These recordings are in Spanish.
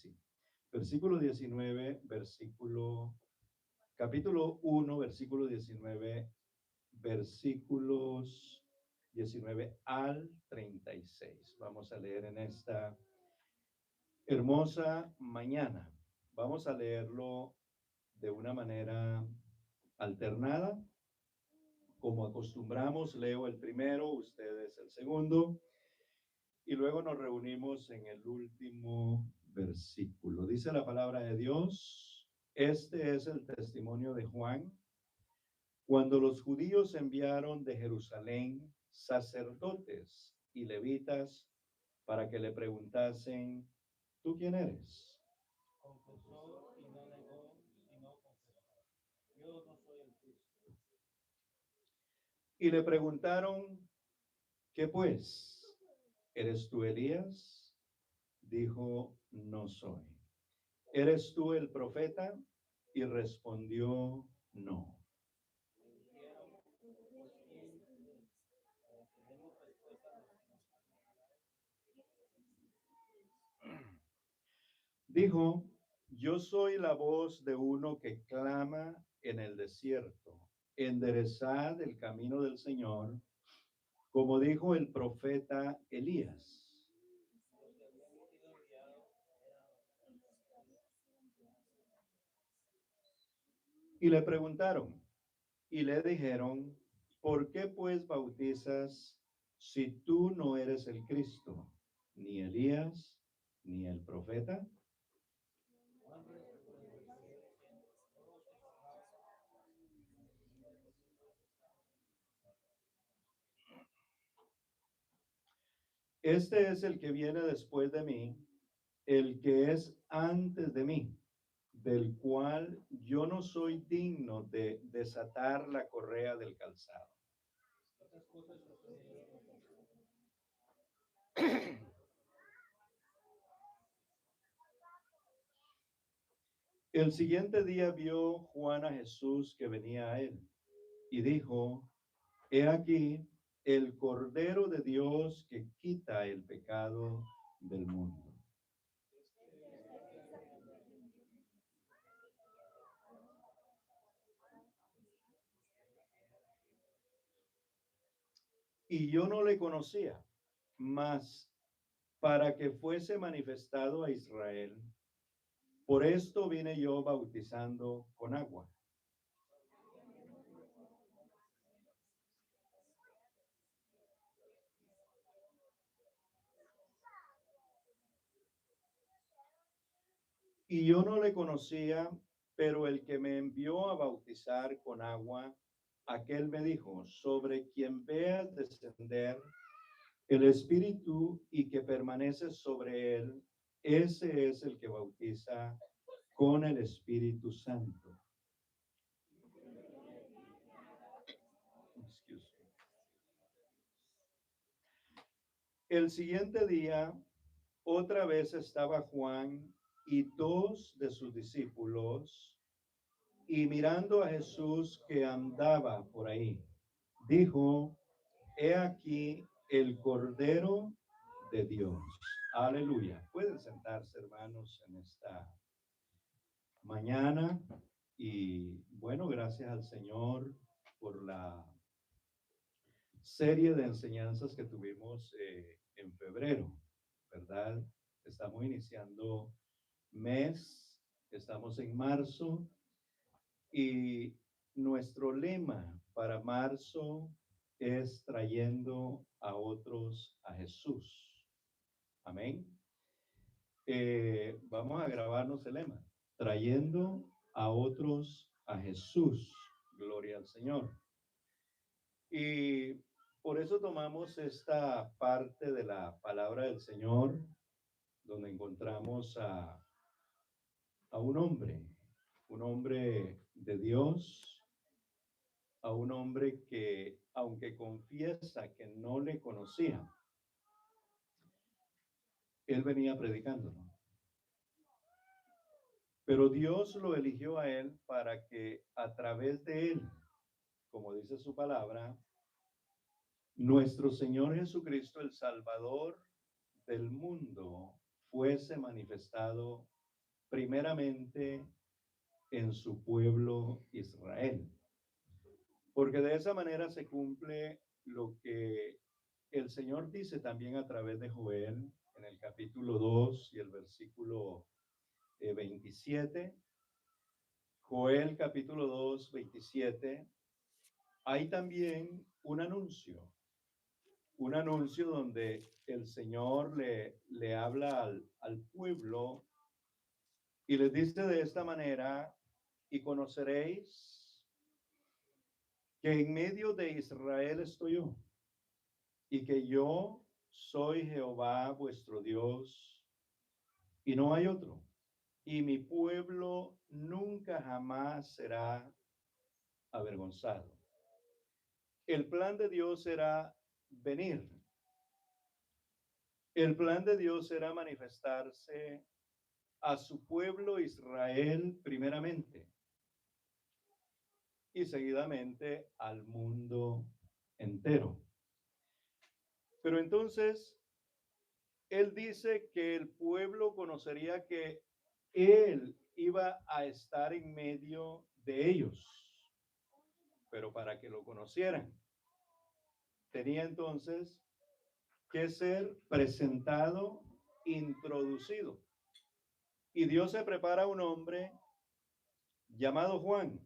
sí. Versículo 19, capítulo 1, versículo 19, versículos 19 al 36. Vamos a leer en esta hermosa mañana. Vamos a leerlo de una manera alternada. Como acostumbramos, leo el primero, ustedes el segundo, y luego nos reunimos en el último versículo. Dice la palabra de Dios: este es el testimonio de Juan, cuando los judíos enviaron de Jerusalén sacerdotes y levitas para que le preguntasen: ¿tú quién eres? Confesó y no negó, sino confesó: yo no soy el Cristo. Y le preguntaron: ¿qué pues? ¿Eres tú Elías? Dijo: no soy. ¿Eres tú el profeta? Y respondió: no. Le dijeron: pues quién, tenemos respuesta de los que nos mandaron. Dijo: yo soy la voz de uno que clama en el desierto, enderezad el camino del Señor, como dijo el profeta Elías. Los que habían sido enviados eran Y le preguntaron y le dijeron: ¿por qué pues bautizas si tú no eres el Cristo, ni Elías, ni el profeta? Juan respondió diciendo: todos estamos. Este es el que viene después de mí, el que es antes de mí, del cual yo no soy digno de desatar la correa del calzado. Estas cosas sucedieron. El siguiente día vio Juan a Jesús que venía a él y dijo: he aquí el Cordero de Dios que quita el pecado del mundo. Y yo no le conocía, mas para que fuese manifestado a Israel, por esto vine yo bautizando con agua. Y yo no le conocía, pero el que me envió a bautizar con agua, aquel me dijo: sobre quien veas descender el Espíritu y que permanece sobre él, ese es el que bautiza con el Espíritu Santo. El siguiente día, otra vez estaba Juan y dos de sus discípulos, y mirando a Jesús que andaba por ahí, dijo: he aquí el Cordero de Dios. Aleluya. Pueden sentarse, hermanos, en esta mañana. Y bueno, gracias al Señor por la serie de enseñanzas que tuvimos en febrero, ¿verdad? Estamos iniciando mes, estamos en marzo, y nuestro lema para marzo es trayendo a otros a Jesús. Amén. Vamos a grabarnos el lema: trayendo a otros a Jesús. Gloria al Señor. Y por eso tomamos esta parte de la palabra del Señor, donde encontramos a un hombre de Dios, a un hombre que, aunque confiesa que no le conocía, él venía predicándolo. Pero Dios lo eligió a él para que a través de él, como dice su palabra, nuestro Señor Jesucristo, el Salvador del mundo, fuese manifestado primeramente en su pueblo Israel. Porque de esa manera se cumple lo que el Señor dice también a través de Joel en el capítulo 2 y el versículo 27. Joel capítulo 2, 27. Hay también un anuncio donde el Señor le habla al pueblo y les dice de esta manera: y conoceréis que en medio de Israel estoy yo, y que yo soy Jehová vuestro Dios, y no hay otro, y mi pueblo nunca jamás será avergonzado. El plan de Dios era venir. El plan de Dios era manifestarse a su pueblo Israel primeramente y seguidamente al mundo entero. Pero entonces él dice que el pueblo conocería que él iba a estar en medio de ellos, pero para que lo conocieran, tenía entonces que ser presentado, introducido. Y Dios se prepara a un hombre llamado Juan.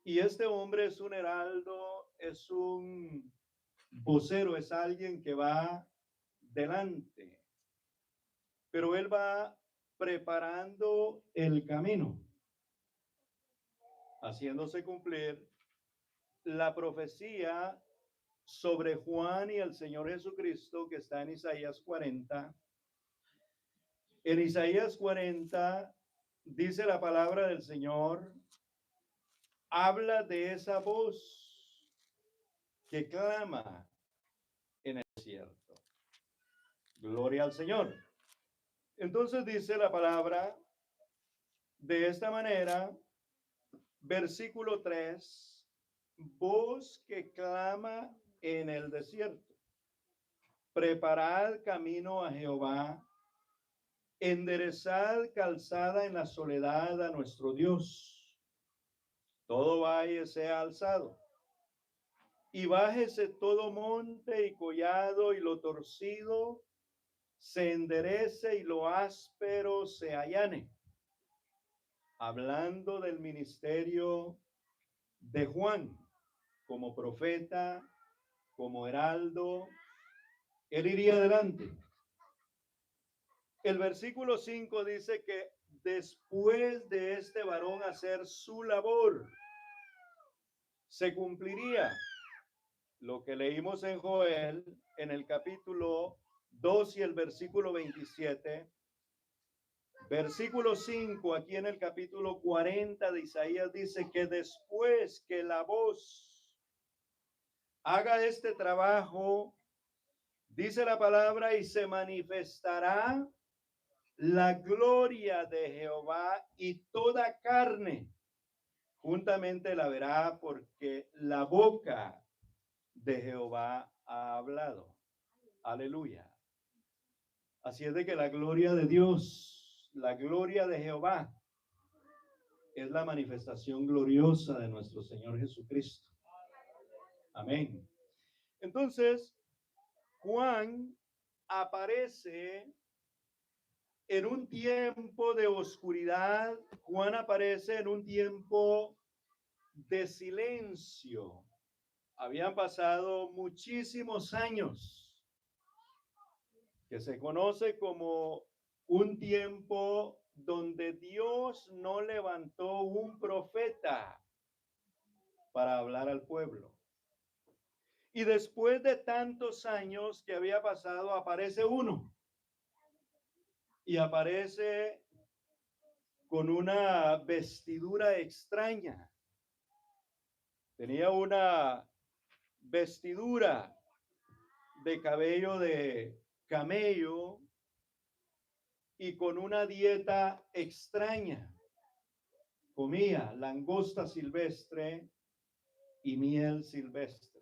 Y este hombre es un heraldo, es un vocero, es alguien que va delante, pero él va preparando el camino, haciéndose cumplir la profecía sobre Juan y el Señor Jesucristo que está en Isaías 40. En Isaías 40 dice la palabra del Señor, habla de esa voz que clama en el desierto. Gloria al Señor. Entonces dice la palabra de esta manera, versículo 3, voz que clama en el desierto. Preparad camino a Jehová, enderezad calzada en la soledad a nuestro Dios. Todo valle sea alzado, y bájese todo monte y collado, y lo torcido se enderece y lo áspero se allane. Hablando del ministerio de Juan como profeta, como heraldo, él iría adelante. El versículo 5 dice que después de este varón hacer su labor, se cumpliría lo que leímos en Joel en el capítulo 2 y el versículo 27. Versículo 5, aquí en el capítulo 40 de Isaías dice que después que la voz haga este trabajo, dice la palabra, y se manifestará la gloria de Jehová y toda carne juntamente la verá, porque la boca de Jehová ha hablado. Aleluya. Así es de que la gloria de Dios, la gloria de Jehová, es la manifestación gloriosa de nuestro Señor Jesucristo. Amén. Entonces, Juan aparece en un tiempo de oscuridad. Juan aparece en un tiempo de silencio. Habían pasado muchísimos años, que se conoce como un tiempo donde Dios no levantó un profeta para hablar al pueblo. Y después de tantos años que había pasado, aparece uno. Y aparece con una vestidura extraña. Tenía una vestidura de cabello de camello y con una dieta extraña. Comía langosta silvestre y miel silvestre.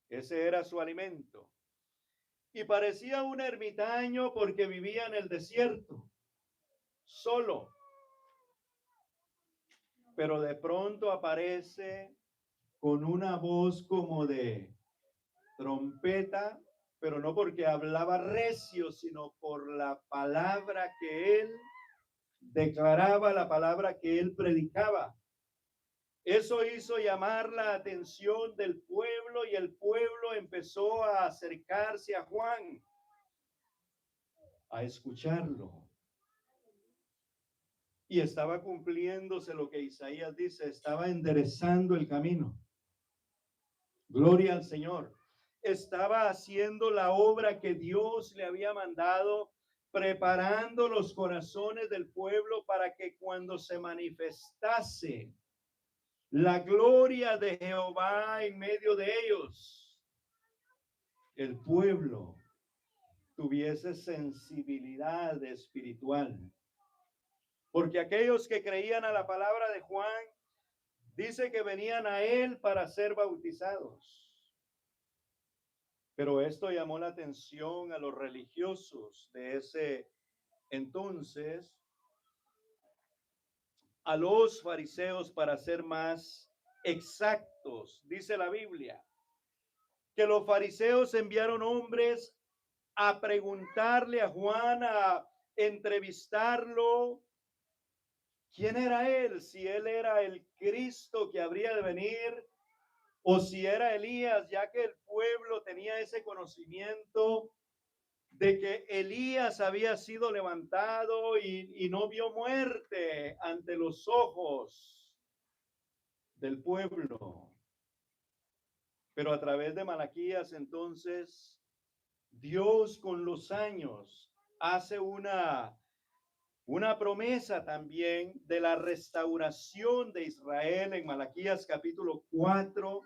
Ese era su alimento. y parecía un ermitaño porque vivía en el desierto, solo. Pero de pronto aparece con una voz como de trompeta, pero no porque hablaba recio, sino por la palabra que él declaraba, la palabra que él predicaba. Eso hizo llamar la atención del pueblo y el pueblo empezó a acercarse a Juan, a escucharlo. Y estaba cumpliéndose lo que Isaías dice, estaba enderezando el camino. Gloria al Señor. Estaba haciendo la obra que Dios le había mandado, preparando los corazones del pueblo para que cuando se manifestase la gloria de Jehová en medio de ellos, el pueblo tuviese sensibilidad espiritual. Porque aquellos que creían a la palabra de Juan, dice que venían a él para ser bautizados. Pero esto llamó la atención a los religiosos de ese entonces, a los fariseos, para ser más exactos. Dice la Biblia que los fariseos enviaron hombres a preguntarle a Juan, a entrevistarlo. ¿Quién era él? Si él era el Cristo que habría de venir o si era Elías, ya que el pueblo tenía ese conocimiento de que Elías había sido levantado y no vio muerte ante los ojos del pueblo. Pero a través de Malaquías, entonces, Dios con los años hace una promesa también de la restauración de Israel en Malaquías capítulo 4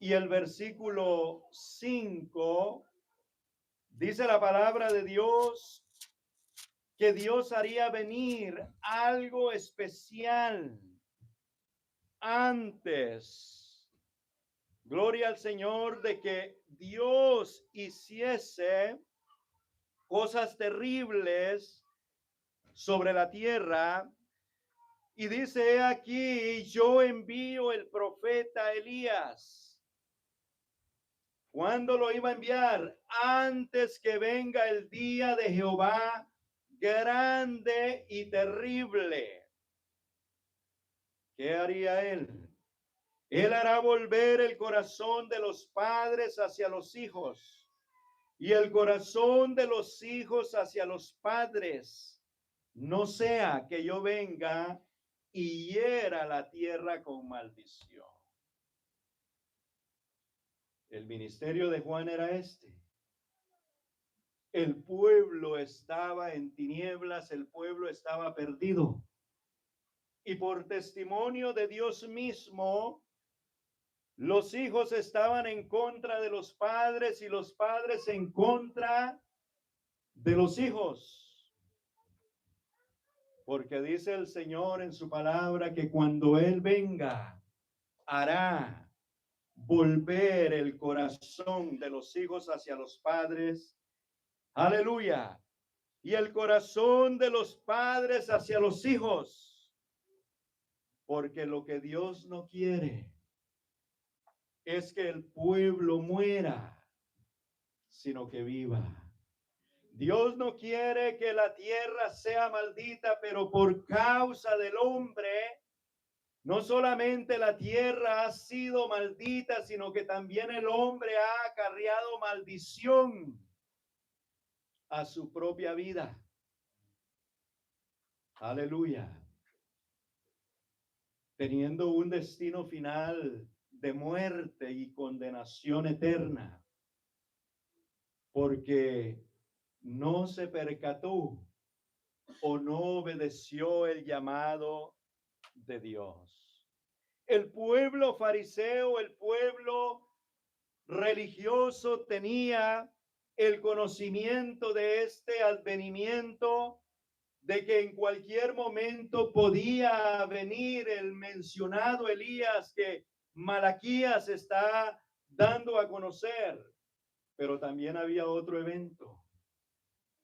y el versículo 5. Dice la palabra de Dios que Dios haría venir algo especial antes. Gloria al Señor, de que Dios hiciese cosas terribles sobre la tierra. Y dice aquí, yo envío el profeta Elías. ¿Cuándo lo iba a enviar? Antes que venga el día de Jehová grande y terrible. ¿Qué haría él? Él hará volver el corazón de los padres hacia los hijos y el corazón de los hijos hacia los padres. No sea que yo venga y hiera la tierra con maldición. El ministerio de Juan era este. El pueblo estaba en tinieblas, el pueblo estaba perdido. Y por testimonio de Dios mismo, los hijos estaban en contra de los padres y los padres en contra de los hijos. Porque dice el Señor en su palabra que cuando Él venga, hará volver el corazón de los hijos hacia los padres. Aleluya. Y el corazón de los padres hacia los hijos. Porque lo que Dios no quiere es que el pueblo muera, sino que viva. Dios no quiere que la tierra sea maldita, pero por causa del hombre, no solamente la tierra ha sido maldita, sino que también el hombre ha acarreado maldición a su propia vida. Aleluya. Teniendo un destino final de muerte y condenación eterna, porque no se percató o no obedeció el llamado de Dios. El pueblo fariseo, el pueblo religioso tenía el conocimiento de este advenimiento, de que en cualquier momento podía venir el mencionado Elías que Malaquías está dando a conocer. Pero también había otro evento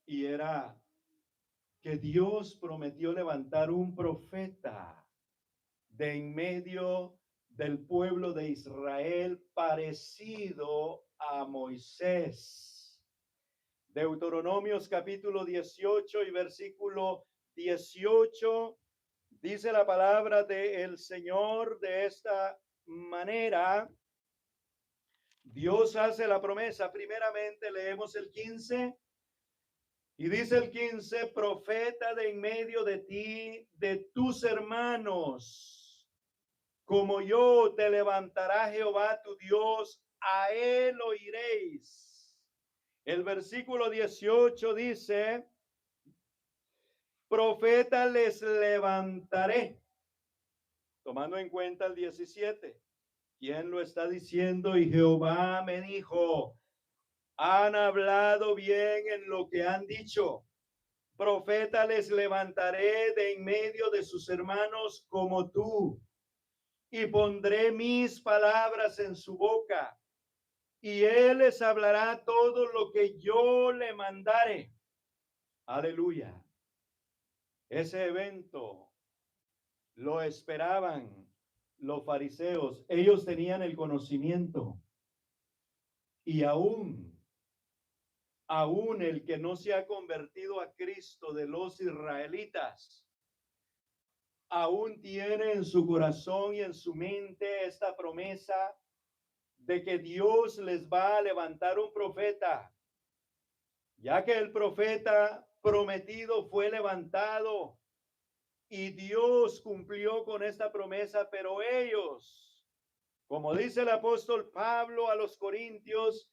y era que Dios prometió levantar un profeta de en medio del pueblo de Israel parecido a Moisés. Deuteronomios capítulo 18 y versículo 18 dice la palabra del Señor de esta manera. Dios hace la promesa. Primeramente leemos el 15 y dice el 15: profeta de en medio de ti, de tus hermanos, como yo te levantará Jehová tu Dios, a él oiréis. El versículo 18 dice: profeta les levantaré. Tomando en cuenta el 17. ¿Quién lo está diciendo? Y Jehová me dijo: han hablado bien en lo que han dicho. Profeta les levantaré de en medio de sus hermanos como tú, y pondré mis palabras en su boca, y él les hablará todo lo que yo le mandare. Aleluya. Ese evento lo esperaban los fariseos. Ellos tenían el conocimiento, y aún el que no se ha convertido a Cristo de los israelitas, aún tiene en su corazón y en su mente esta promesa de que Dios les va a levantar un profeta, ya que el profeta prometido fue levantado y Dios cumplió con esta promesa, pero ellos, como dice el apóstol Pablo a los Corintios,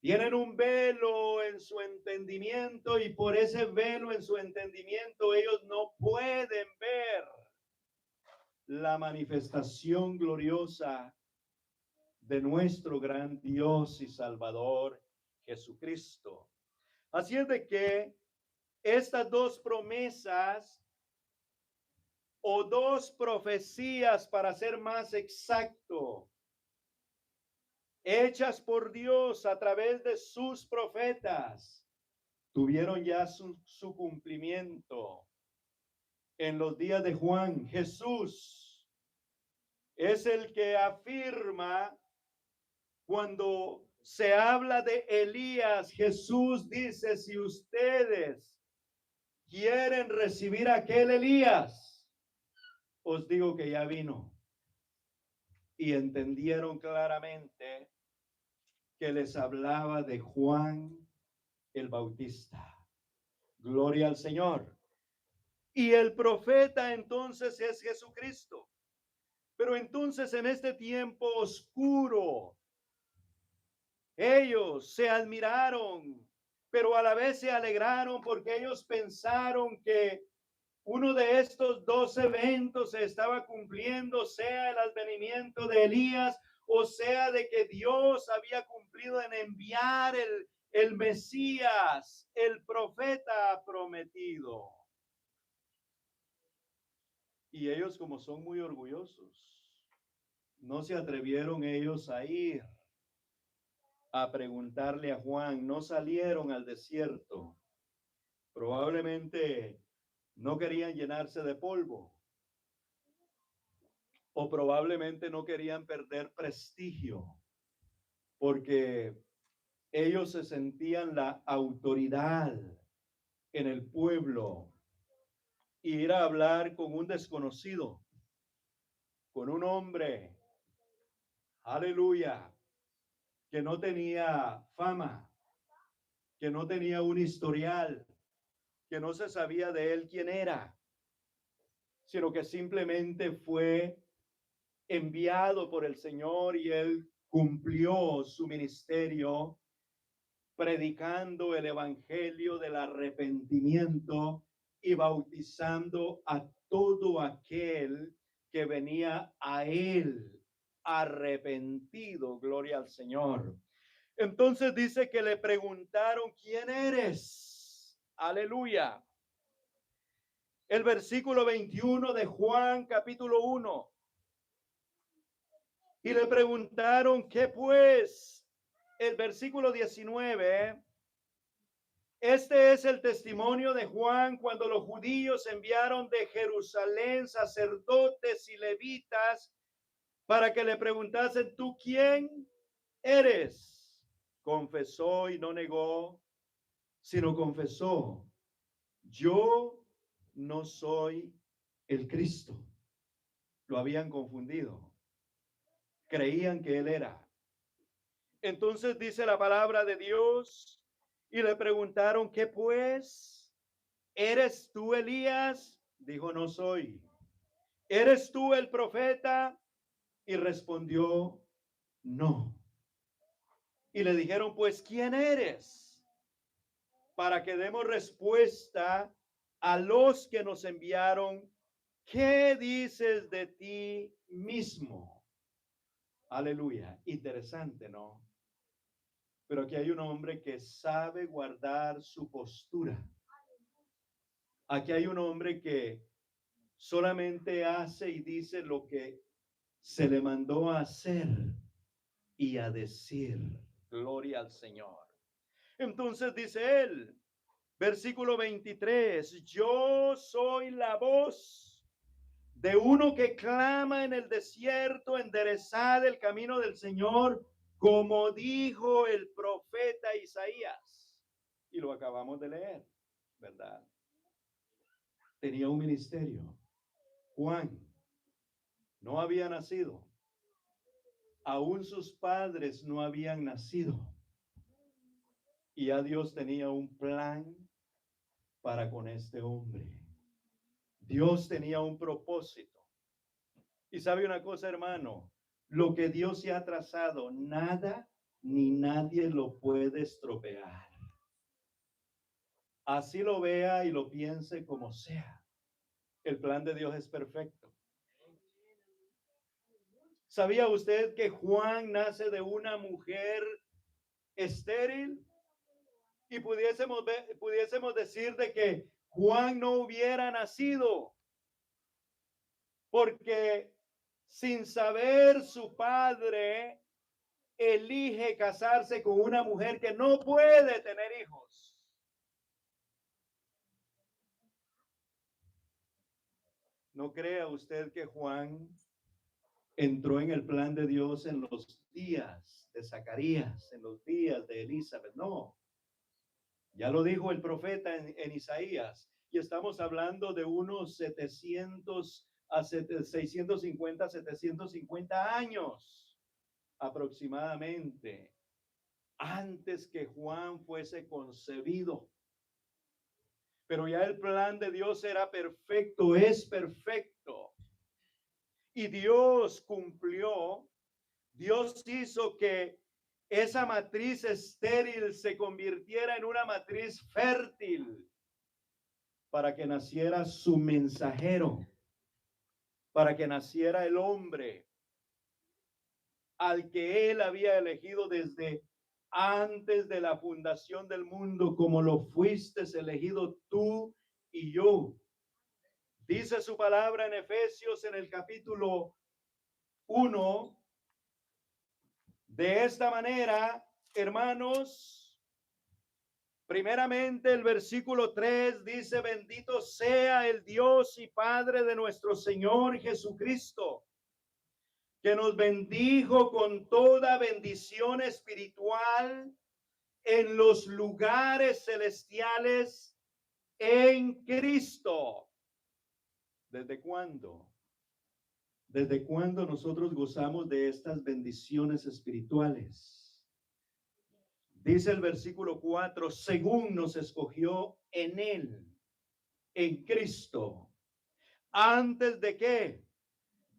tienen un velo en su entendimiento, y por ese velo en su entendimiento ellos no pueden ver la manifestación gloriosa de nuestro gran Dios y Salvador Jesucristo. Así es de que estas dos promesas, o dos profecías para ser más exacto, hechas por Dios a través de sus profetas, tuvieron ya su cumplimiento en los días de Juan. Jesús es el que afirma, cuando se habla de Elías, Jesús dice: si ustedes quieren recibir a aquel Elías, os digo que ya vino. Y entendieron claramente que les hablaba de Juan el Bautista. Gloria al Señor. Y el profeta entonces es Jesucristo. Pero entonces, en este tiempo oscuro, ellos se admiraron, pero a la vez se alegraron, porque ellos pensaron que uno de estos dos eventos se estaba cumpliendo, sea el advenimiento de Elías, o sea de que Dios había cumplido en enviar el Mesías, el profeta prometido. Y ellos, como son muy orgullosos, no se atrevieron ellos a ir a preguntarle a Juan, no salieron al desierto. Probablemente no querían llenarse de polvo, o probablemente no querían perder prestigio, porque ellos se sentían la autoridad en el pueblo, y ir a hablar con un desconocido, con un hombre, aleluya, que no tenía fama, que no tenía un historial, que no se sabía de él quién era, sino que simplemente fue enviado por el Señor, y él cumplió su ministerio predicando el evangelio del arrepentimiento y bautizando a todo aquel que venía a él arrepentido. Gloria al Señor. Entonces dice que le preguntaron: ¿quién eres? Aleluya. El versículo 21 de Juan capítulo 1. Y le preguntaron: ¿qué pues? el versículo 19. Este es el testimonio de Juan cuando los judíos enviaron de Jerusalén sacerdotes y levitas para que le preguntasen: ¿tú quién eres? Confesó y no negó, sino confesó: yo no soy el Cristo. Lo habían confundido. Creían que él era. Entonces dice la palabra de Dios, y le preguntaron: ¿qué pues? ¿Eres tú Elías? Dijo: no soy. ¿Eres tú el profeta? Y respondió: no. Y le dijeron: pues, ¿quién eres? Para que demos respuesta a los que nos enviaron. ¿Qué dices de ti mismo? Aleluya. Interesante, ¿no? Pero aquí hay un hombre que sabe guardar su postura. Aquí hay un hombre que solamente hace y dice lo que se le mandó a hacer y a decir. Gloria al Señor. Entonces dice él, versículo 23, yo soy la voz de uno que clama en el desierto: enderezad el camino del Señor, como dijo el profeta Isaías. Y lo acabamos de leer, ¿verdad? Tenía un ministerio. Juan no había nacido. Aún sus padres no habían nacido. Y ya Dios tenía un plan para con este hombre. Dios tenía un propósito. Y sabe una cosa, hermano, lo que Dios se ha trazado, nada ni nadie lo puede estropear. Así lo vea y lo piense como sea. El plan de Dios es perfecto. ¿Sabía usted que Juan nace de una mujer estéril? Y pudiésemos decir de que Juan no hubiera nacido, porque sin saber su padre elige casarse con una mujer que no puede tener hijos. ¿No crea usted que Juan entró en el plan de Dios en los días de Zacarías, en los días de Elizabeth? No. Ya lo dijo el profeta en Isaías, y estamos hablando de unos 650, 750 años aproximadamente, antes que Juan fuese concebido. Pero ya el plan de Dios era perfecto, es perfecto. Y Dios cumplió, Dios hizo que esa matriz estéril se convirtiera en una matriz fértil para que naciera su mensajero, para que naciera el hombre al que él había elegido desde antes de la fundación del mundo, como lo fuiste elegido tú y yo. Dice su palabra en Efesios en el capítulo 1, de esta manera, hermanos, primeramente el versículo 3 dice: bendito sea el Dios y Padre de nuestro Señor Jesucristo, que nos bendijo con toda bendición espiritual en los lugares celestiales en Cristo. ¿Desde cuándo? ¿Desde cuándo nosotros gozamos de estas bendiciones espirituales? Dice el versículo 4, según nos escogió en él, en Cristo. ¿Antes de qué?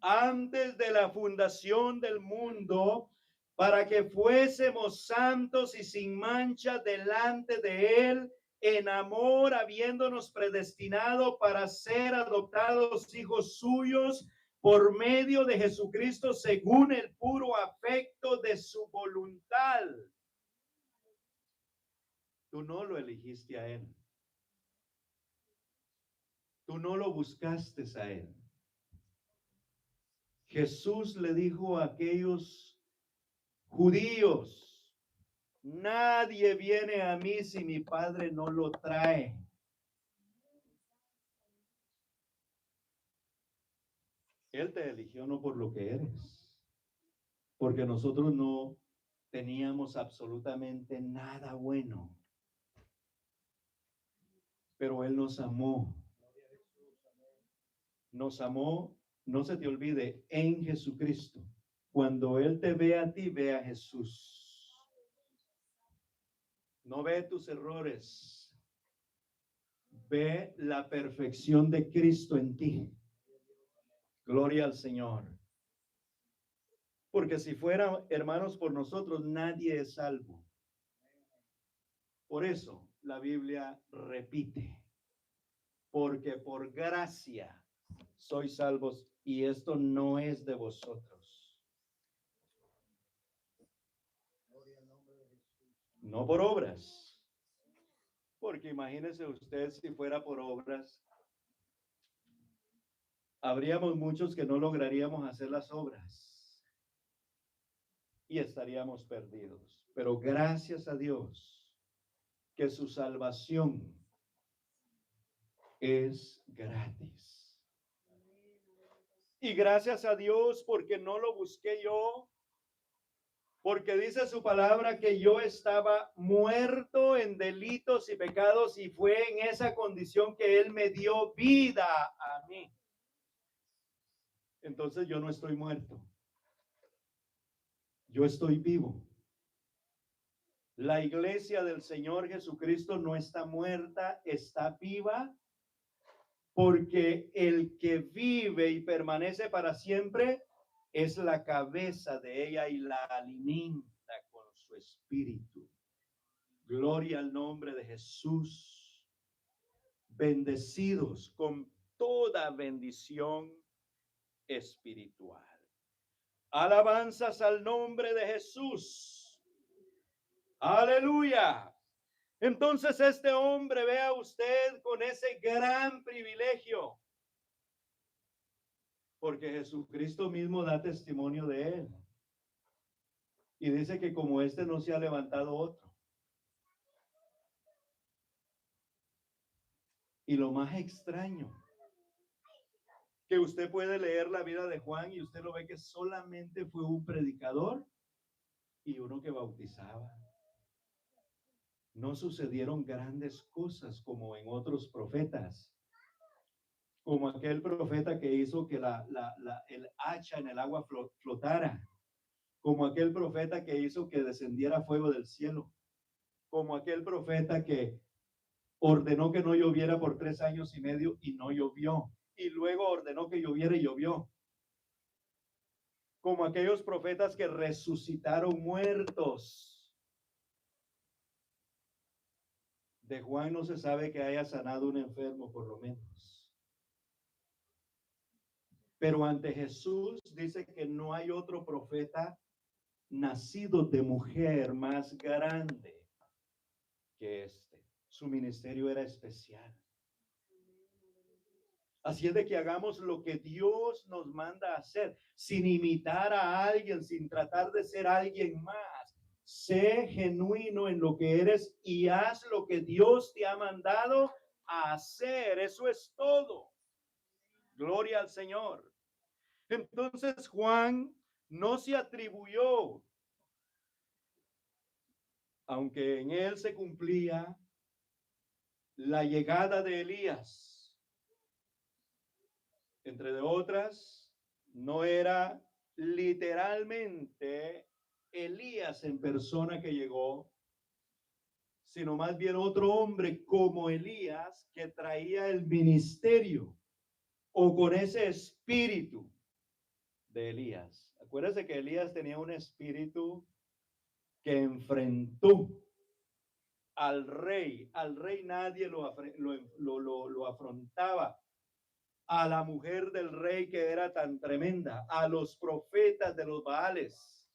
Antes de la fundación del mundo, para que fuésemos santos y sin mancha delante de él, en amor, habiéndonos predestinado para ser adoptados hijos suyos por medio de Jesucristo, según el puro afecto de su voluntad. Tú no lo elegiste a él. Tú no lo buscaste a él. Jesús le dijo a aquellos judíos: Nadie viene a mí si mi Padre no lo trae. Él te eligió no por lo que eres, porque nosotros no teníamos absolutamente nada bueno, pero Él nos amó. Nos amó, no se te olvide, en Jesucristo. Cuando Él te ve a ti, ve a Jesús. No ve tus errores, ve la perfección de Cristo en ti. Gloria al Señor. Porque si fueran hermanos por nosotros, nadie es salvo. Por eso la Biblia repite, porque por gracia sois salvos y esto no es de vosotros. No por obras. Porque imagínese usted si fuera por obras, habríamos muchos que no lograríamos hacer las obras y estaríamos perdidos. Pero gracias a Dios que su salvación es gratis. Y gracias a Dios porque no lo busqué yo, porque dice su palabra que yo estaba muerto en delitos y pecados y fue en esa condición que Él me dio vida a mí. Entonces yo no estoy muerto. Yo estoy vivo. La iglesia del Señor Jesucristo no está muerta, está viva, porque el que vive y permanece para siempre es la cabeza de ella y la alimenta con su espíritu. Gloria al nombre de Jesús. Bendecidos con toda bendición espiritual. Alabanzas al nombre de Jesús. Aleluya. Entonces este hombre, vea usted, con ese gran privilegio, porque Jesucristo mismo da testimonio de él. Y dice que como este no se ha levantado otro. Y lo más extraño, que usted puede leer la vida de Juan y usted lo ve que solamente fue un predicador y uno que bautizaba. No sucedieron grandes cosas como en otros profetas, como aquel profeta que hizo que el hacha en el agua flotara, como aquel profeta que hizo que descendiera fuego del cielo, como aquel profeta que ordenó que no lloviera por 3 años y medio y no llovió, y luego ordenó que lloviera y llovió, como aquellos profetas que resucitaron muertos. De Juan no se sabe que haya sanado un enfermo, por lo menos. Pero ante Jesús dice que no hay otro profeta nacido de mujer más grande que este. Su ministerio era especial. Así es de que hagamos lo que Dios nos manda a hacer, sin imitar a alguien, sin tratar de ser alguien más. Sé genuino en lo que eres y haz lo que Dios te ha mandado a hacer. Eso es todo. Gloria al Señor. Entonces Juan no se atribuyó, aunque en él se cumplía la llegada de Elías. Entre de otras, no era literalmente Elías en persona que llegó, sino más bien otro hombre como Elías que traía el ministerio o con ese espíritu de Elías. Acuérdense que Elías tenía un espíritu que enfrentó al rey nadie lo afrontaba, a la mujer del rey que era tan tremenda, a los profetas de los Baales,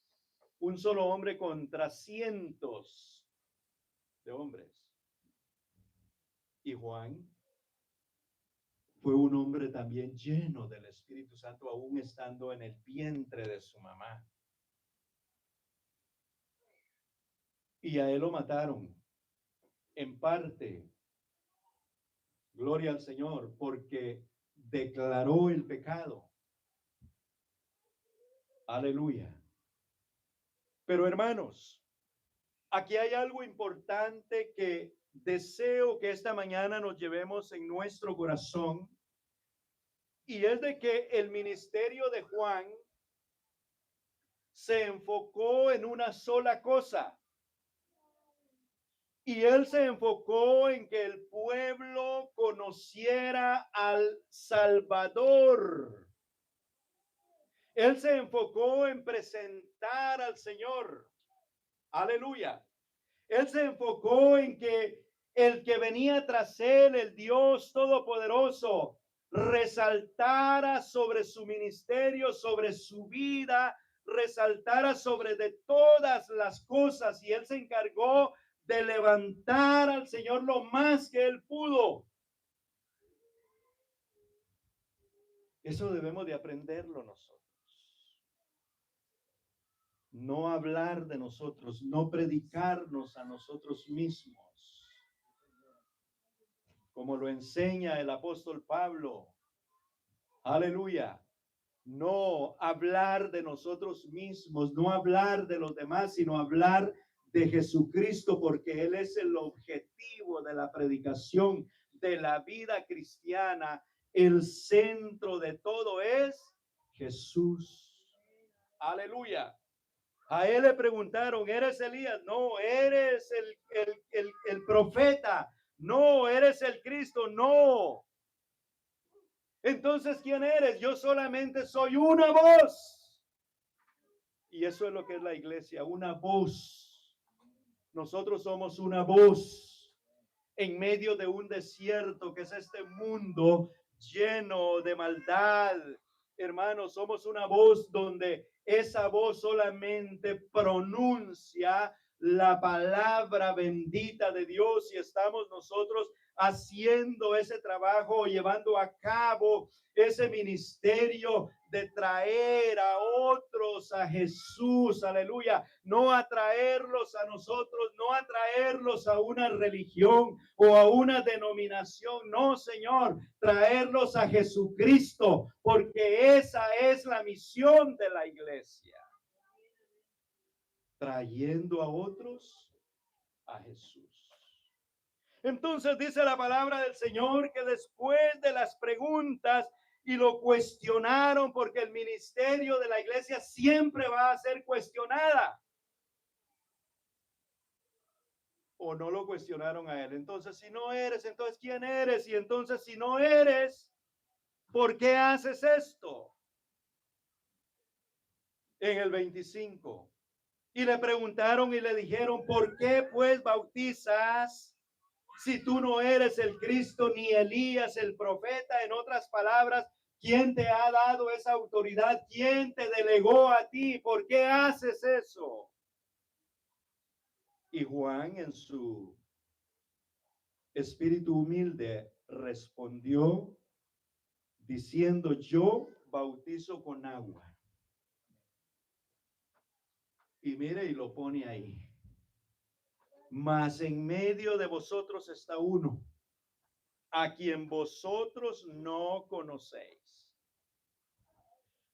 un solo hombre contra cientos de hombres. Y Juan fue un hombre también lleno del Espíritu Santo, aún estando en el vientre de su mamá. y a él lo mataron. En parte, gloria al Señor, porque declaró el pecado. Aleluya. Pero hermanos, aquí hay algo importante que deseo que esta mañana nos llevemos en nuestro corazón, y es de que el ministerio de Juan se enfocó en una sola cosa. Y él se enfocó en que el pueblo conociera al Salvador. Él se enfocó en presentar al Señor. Aleluya. Él se enfocó en que el que venía tras él, el Dios Todopoderoso, resaltara sobre su ministerio, sobre su vida, resaltara sobre de todas las cosas. Y él se encargó de levantar al Señor lo más que él pudo. Eso debemos de aprenderlo nosotros. No hablar de nosotros, no predicarnos a nosotros mismos, como lo enseña el apóstol Pablo. Aleluya. No hablar de nosotros mismos, no hablar de los demás, sino hablar de Jesucristo, porque Él es el objetivo de la predicación, de la vida cristiana. El centro de todo es Jesús. Aleluya. A él le preguntaron, ¿eres Elías? No, ¿eres el profeta? No, ¿eres el Cristo? No. Entonces, ¿quién eres? Yo solamente soy una voz. Y eso es lo que es la iglesia, una voz. Nosotros somos una voz en medio de un desierto que es este mundo lleno de maldad. Hermanos, somos una voz donde esa voz solamente pronuncia la palabra bendita de Dios, y estamos nosotros haciendo ese trabajo, llevando a cabo ese ministerio de traer a otros a Jesús, aleluya, no atraerlos a nosotros, no atraerlos a una religión o a una denominación, no, Señor, traerlos a Jesucristo, porque esa es la misión de la iglesia, trayendo a otros a Jesús. Entonces dice la palabra del Señor que después de las preguntas y lo cuestionaron, porque el ministerio de la iglesia siempre va a ser cuestionada. O no lo cuestionaron a él. Entonces, si no eres, entonces ¿quién eres? Y entonces, si no eres, ¿por qué haces esto? En el 25. Y le preguntaron y le dijeron, ¿por qué pues bautizas si tú no eres el Cristo ni Elías el profeta? En otras palabras, ¿quién te ha dado esa autoridad? ¿Quién te delegó a ti? ¿Por qué haces eso? Y Juan, en su espíritu humilde, respondió diciendo, yo bautizo con agua. Y mire, y lo pone ahí. Mas en medio de vosotros está uno, a quien vosotros no conocéis.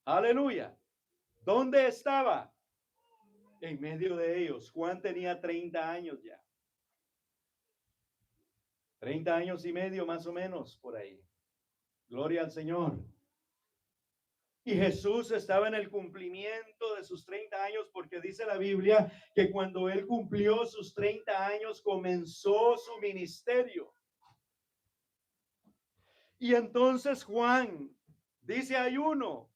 Aleluya. ¿Dónde estaba? En medio de ellos. Juan tenía 30 años ya. 30 años y medio más o menos por ahí. Gloria al Señor. Y Jesús estaba en el cumplimiento de sus 30 años, porque dice la Biblia que cuando él cumplió sus 30 años comenzó su ministerio. Y entonces Juan dice, hay uno.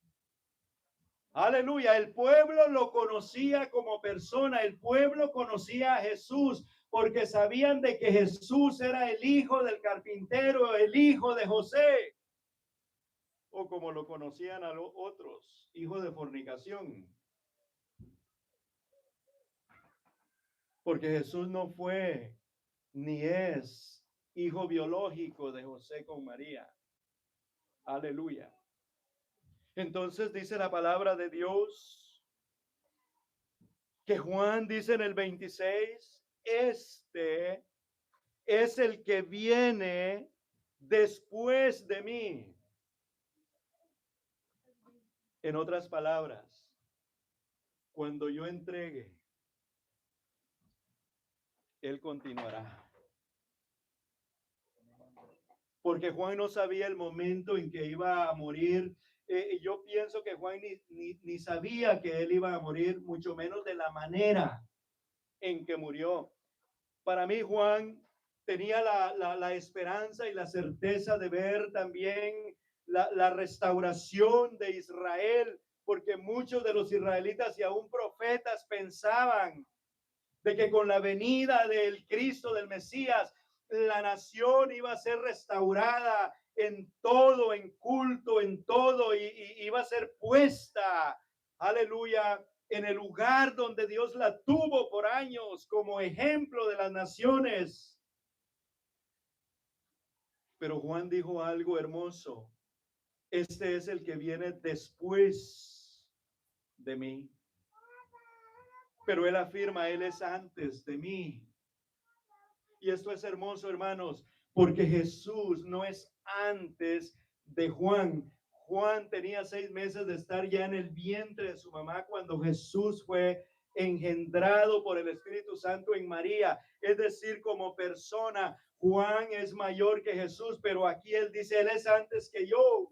Aleluya, el pueblo lo conocía como persona, el pueblo conocía a Jesús porque sabían de que Jesús era el hijo del carpintero, el hijo de José, o como lo conocían a los otros, hijo de fornicación. Porque Jesús no fue ni es hijo biológico de José con María. Aleluya. Entonces dice la palabra de Dios que Juan dice en el 26 este es el que viene después de mí. En otras palabras, cuando yo entregue, Él continuará. Porque Juan no sabía el momento en que iba a morir. Yo pienso que Juan ni sabía que él iba a morir, mucho menos de la manera en que murió. Para mí, Juan tenía la esperanza y la certeza de ver también la restauración de Israel, porque muchos de los israelitas y aún profetas pensaban de que con la venida del Cristo, del Mesías, la nación iba a ser restaurada en todo, en culto, en todo, y iba a ser puesta, aleluya, en el lugar donde Dios la tuvo por años como ejemplo de las naciones. Pero Juan dijo algo hermoso: este es el que viene después de mí. Pero él afirma, él es antes de mí. Y esto es hermoso, hermanos, porque Jesús no es antes de Juan. Juan tenía 6 meses de estar ya en el vientre de su mamá cuando Jesús fue engendrado por el Espíritu Santo en María. Es decir, como persona, Juan es mayor que Jesús, pero aquí él dice, él es antes que yo.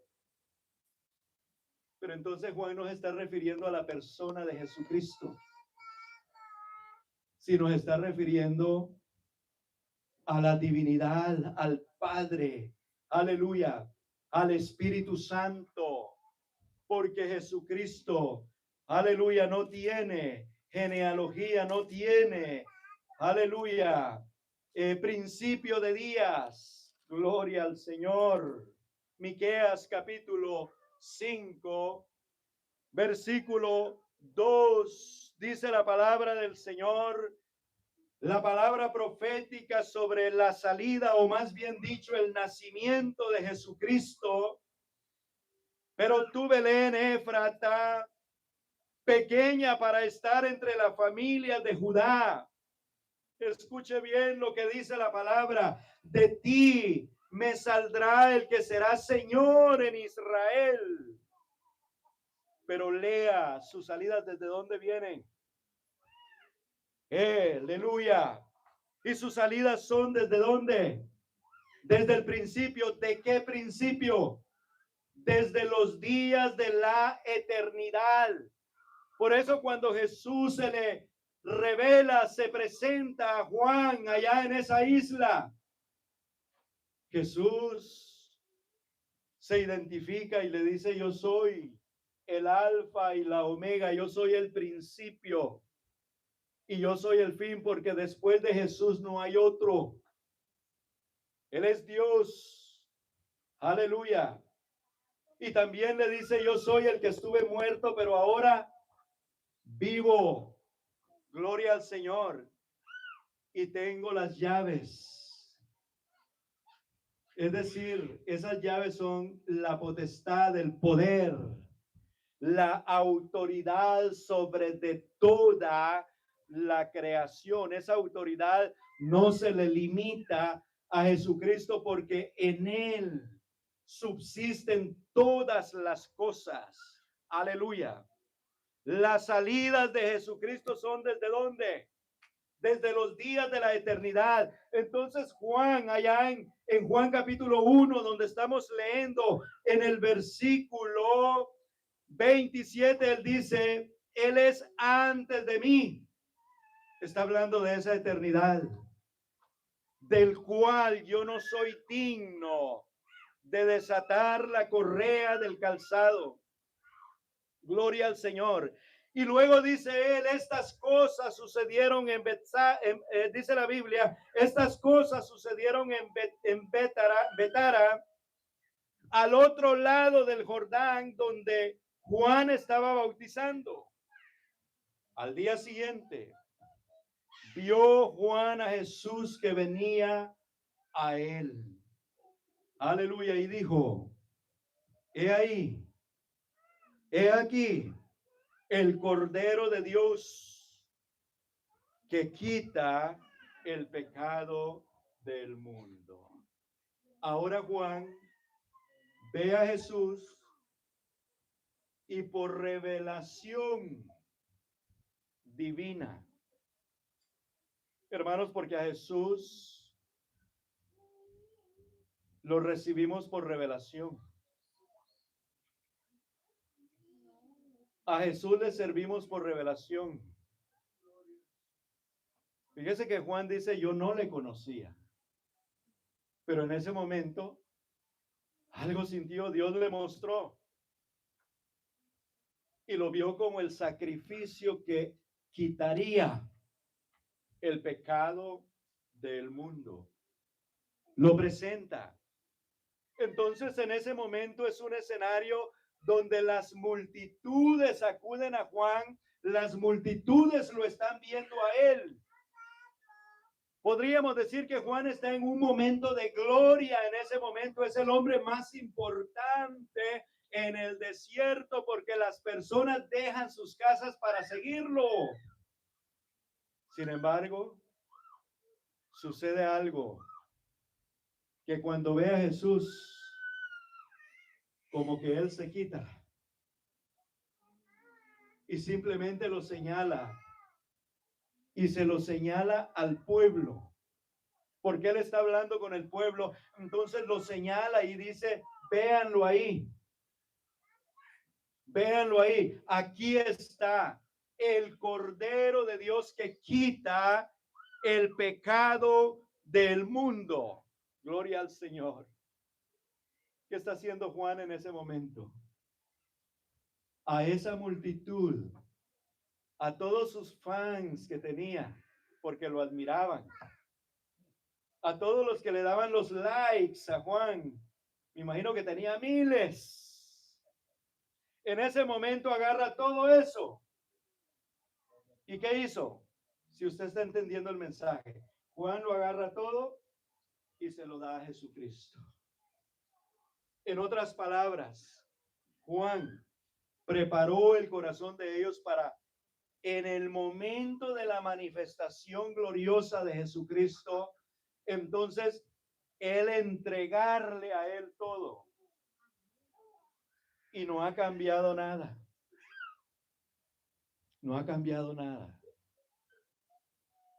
Pero entonces Juan no se está refiriendo a la persona de Jesucristo, sino se está refiriendo a la divinidad, al Padre, aleluya, al Espíritu Santo, porque Jesucristo, aleluya, no tiene genealogía, no tiene, aleluya, principio de días. Gloria al Señor. Miqueas capítulo 5, versículo 2, dice la palabra del Señor. La palabra profética sobre la salida, o más bien dicho, el nacimiento de Jesucristo. Pero tú, Belén Éfrata, pequeña para estar entre la familia de Judá. Escuche bien lo que dice la palabra. De ti me saldrá el que será Señor en Israel. Pero lea sus salidas, ¿desde dónde vienen? Aleluya. Y sus salidas son ¿desde dónde? Desde el principio. ¿De qué principio? Desde los días de la eternidad. Por eso cuando Jesús se le revela, se presenta a Juan allá en esa isla, Jesús se identifica y le dice, yo soy el alfa y la omega, yo soy el principio y yo soy el fin, porque después de Jesús no hay otro. Él es Dios. Aleluya. Y también le dice, yo soy el que estuve muerto, pero ahora vivo. Gloria al Señor. Y tengo las llaves. Es decir, esas llaves son la potestad, el poder, la autoridad sobre de toda la creación. Esa autoridad no se le limita a Jesucristo, porque en él subsisten todas las cosas. Aleluya. Las salidas de Jesucristo son ¿desde dónde? Desde los días de la eternidad. Entonces Juan, allá en Juan capítulo 1, donde estamos leyendo en el versículo 27, él dice, él es antes de mí. Está hablando de esa eternidad, del cual yo no soy digno de desatar la correa del calzado. Gloria al Señor. Y luego dice él, estas cosas sucedieron dice la Biblia, estas cosas sucedieron en Betara, al otro lado del Jordán, donde Juan estaba bautizando. Al día siguiente, vio Juan a Jesús que venía a él. Aleluya. Y dijo, he ahí, he aquí, el Cordero de Dios que quita el pecado del mundo. Ahora Juan ve a Jesús y por revelación divina, hermanos, porque a Jesús lo recibimos por revelación. A Jesús le servimos por revelación. Fíjese que Juan dice, yo no le conocía. Pero en ese momento, algo sintió, Dios le mostró. Y lo vio como el sacrificio que quitaría el pecado del mundo. Lo presenta. Entonces, en ese momento es un escenario donde las multitudes acuden a Juan, las multitudes lo están viendo a él. Podríamos decir que Juan está en un momento de gloria. En ese momento es el hombre más importante en el desierto porque las personas dejan sus casas para seguirlo. Sin embargo, sucede algo que cuando ve a Jesús, como que él se quita y simplemente lo señala y se lo señala al pueblo, porque él está hablando con el pueblo. Entonces lo señala y dice, véanlo ahí, aquí está el Cordero de Dios que quita el pecado del mundo. Gloria al Señor. ¿Qué está haciendo Juan en ese momento? A esa multitud, a todos sus fans que tenía, porque lo admiraban, a todos los que le daban los likes a Juan, me imagino que tenía miles. En ese momento agarra todo eso. ¿Y qué hizo? Si usted está entendiendo el mensaje, Juan lo agarra todo y se lo da a Jesucristo. En otras palabras, Juan preparó el corazón de ellos para, en el momento de la manifestación gloriosa de Jesucristo, entonces él entregarle a él todo. Y no ha cambiado nada. No ha cambiado nada.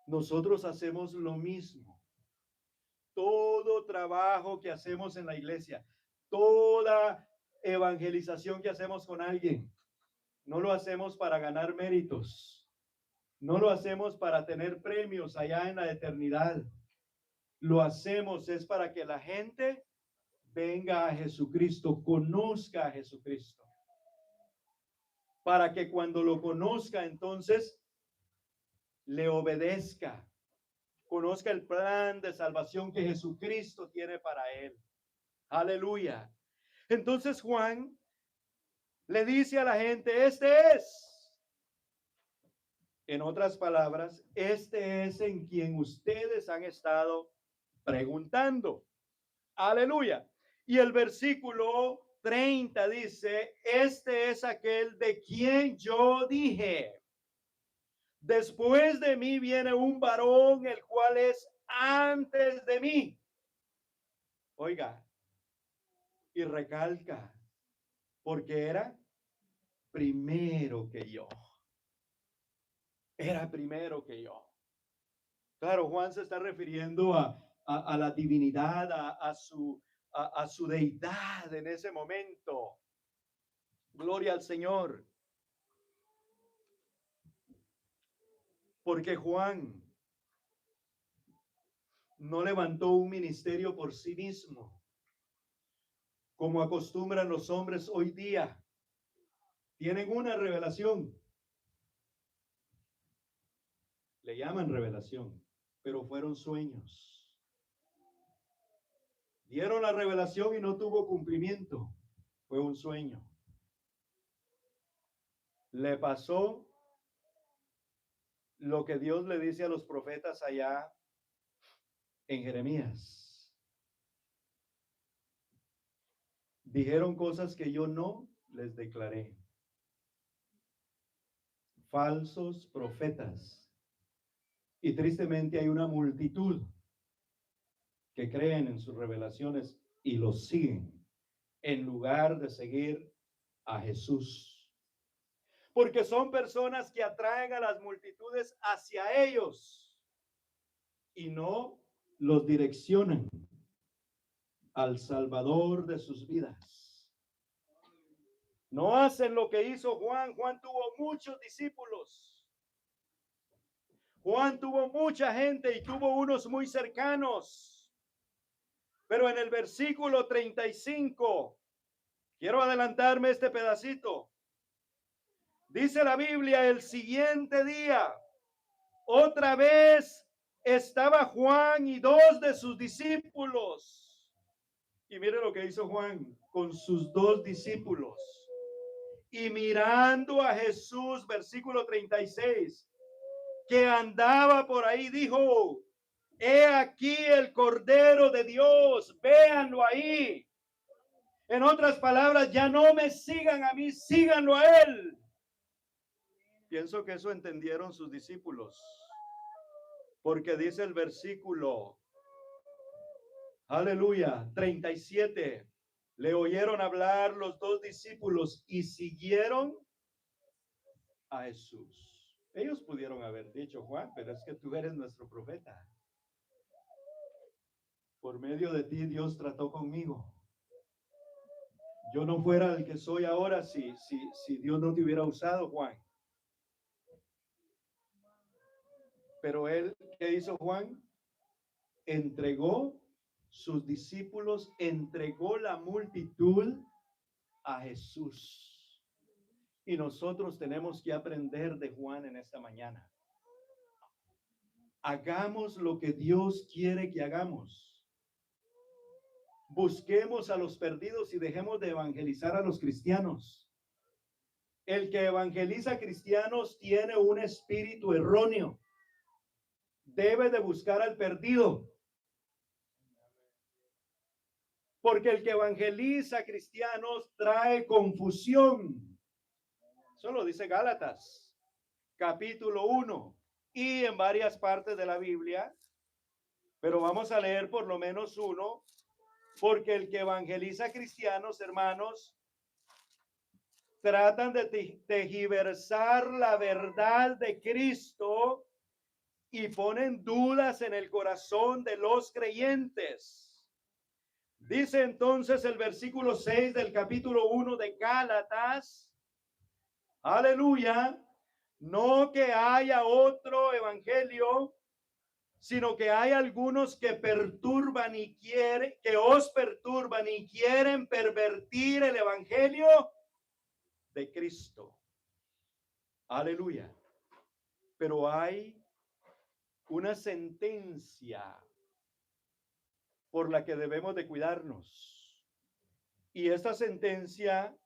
Nosotros hacemos lo mismo. Todo trabajo que hacemos en la iglesia, toda evangelización que hacemos con alguien, no lo hacemos para ganar méritos. No lo hacemos para tener premios allá en la eternidad. Lo hacemos es para que la gente venga a Jesucristo, conozca a Jesucristo. Para que cuando lo conozca, entonces le obedezca, conozca el plan de salvación que Jesucristo tiene para él. Aleluya. Entonces Juan le dice a la gente, este es. En otras palabras, este es en quien ustedes han estado preguntando. Aleluya. Y el versículo 30 dice, este es aquel de quien yo dije, después de mí viene un varón, el cual es antes de mí. Oiga, y recalca, porque era primero que yo. Era primero que yo. Claro, Juan se está refiriendo a la divinidad, a su deidad en ese momento. Gloria al Señor. Porque Juan no levantó un ministerio por sí mismo, como acostumbran los hombres hoy día. Tienen una revelación. Le llaman revelación, pero fueron sueños. Dieron la revelación y no tuvo cumplimiento. Fue un sueño. Le pasó lo que Dios le dice a los profetas allá en Jeremías. Dijeron cosas que yo no les declaré. Falsos profetas Y tristemente hay una multitud que creen en sus revelaciones y los siguen en lugar de seguir a Jesús. Porque son personas que atraen a las multitudes hacia ellos y no los direccionan al Salvador de sus vidas. No hacen lo que hizo Juan. Juan tuvo muchos discípulos. Juan tuvo mucha gente y tuvo unos muy cercanos. Pero en el versículo 35, quiero adelantarme este pedacito. Dice la Biblia, el siguiente día, otra vez estaba Juan y dos de sus discípulos. Y mire lo que hizo Juan con sus dos discípulos. Y mirando a Jesús, versículo 36, que andaba por ahí, dijo, he aquí el Cordero de Dios, véanlo ahí. En otras palabras, ya no me sigan a mí, síganlo a él. Pienso que eso entendieron sus discípulos, porque dice el versículo, aleluya, 37, le oyeron hablar los dos discípulos y siguieron a Jesús. Ellos pudieron haber dicho, Juan, pero es que tú eres nuestro profeta. Por medio de ti Dios trató conmigo. Yo no fuera el que soy ahora si Dios no te hubiera usado, Juan. Pero él, ¿qué hizo Juan? Entregó sus discípulos, entregó la multitud a Jesús. Y nosotros tenemos que aprender de Juan en esta mañana. Hagamos lo que Dios quiere que hagamos. Busquemos a los perdidos y dejemos de evangelizar a los cristianos. El que evangeliza a cristianos tiene un espíritu erróneo. Debe de buscar al perdido. Porque el que evangeliza a cristianos trae confusión. Eso lo dice Gálatas, capítulo 1, y en varias partes de la Biblia. Pero vamos a leer por lo menos uno, porque el que evangeliza a cristianos, hermanos, tratan de tergiversar la verdad de Cristo y ponen dudas en el corazón de los creyentes. Dice entonces el versículo 6 del capítulo 1 de Gálatas, aleluya, no que haya otro evangelio, sino que hay algunos que perturban y quieren, que os perturban y quieren pervertir el evangelio de Cristo. Aleluya. Pero hay una sentencia por la que debemos de cuidarnos. Y esta sentencia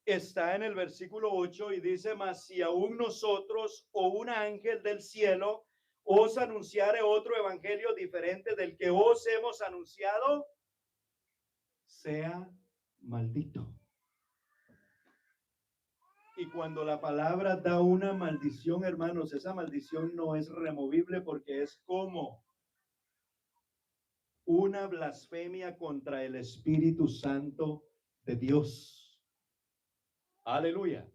está en el versículo 8 y dice, mas si aún nosotros o un ángel del cielo os anunciare otro evangelio diferente del que os hemos anunciado, sea maldito. Y cuando la palabra da una maldición, hermanos, esa maldición no es removible porque es como una blasfemia contra el Espíritu Santo de Dios. Aleluya.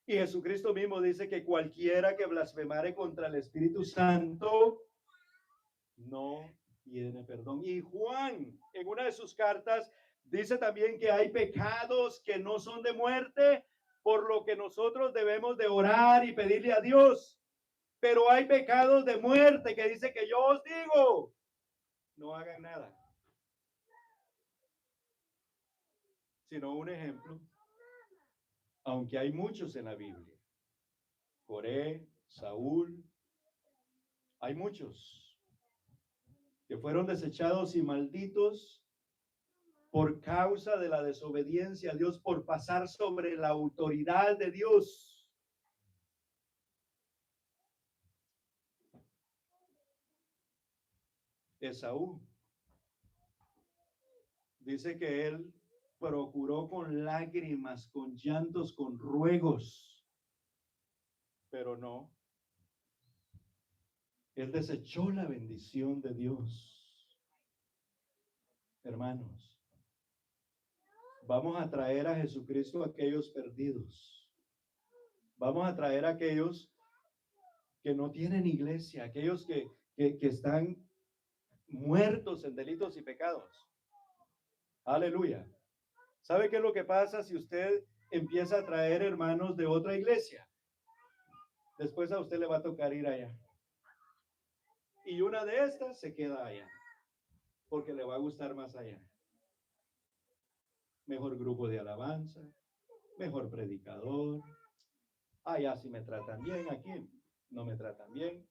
Y Jesucristo mismo dice que cualquiera que blasfemare contra el Espíritu Santo no tiene perdón. Y Juan, en una de sus cartas, dice también que hay pecados que no son de muerte, por lo que nosotros debemos de orar y pedirle a Dios. Pero hay pecados de muerte que dice que yo os digo, no hagan nada. Sino un ejemplo, aunque hay muchos en la Biblia. Coré, Saúl, hay muchos que fueron desechados y malditos por causa de la desobediencia a Dios, por pasar sobre la autoridad de Dios. Esaú dice que él procuró con lágrimas, con llantos, con ruegos, pero no. Él desechó la bendición de Dios. Hermanos, vamos a traer a Jesucristo a aquellos perdidos. Vamos a traer a aquellos que no tienen iglesia, aquellos que están muertos en delitos y pecados. Aleluya. ¿Sabe qué es lo que pasa si usted empieza a traer hermanos de otra iglesia? Después a usted le va a tocar ir allá. Y una de estas se queda allá, porque le va a gustar más allá. Mejor grupo de alabanza, mejor predicador. Allá sí me tratan bien, aquí no me tratan bien.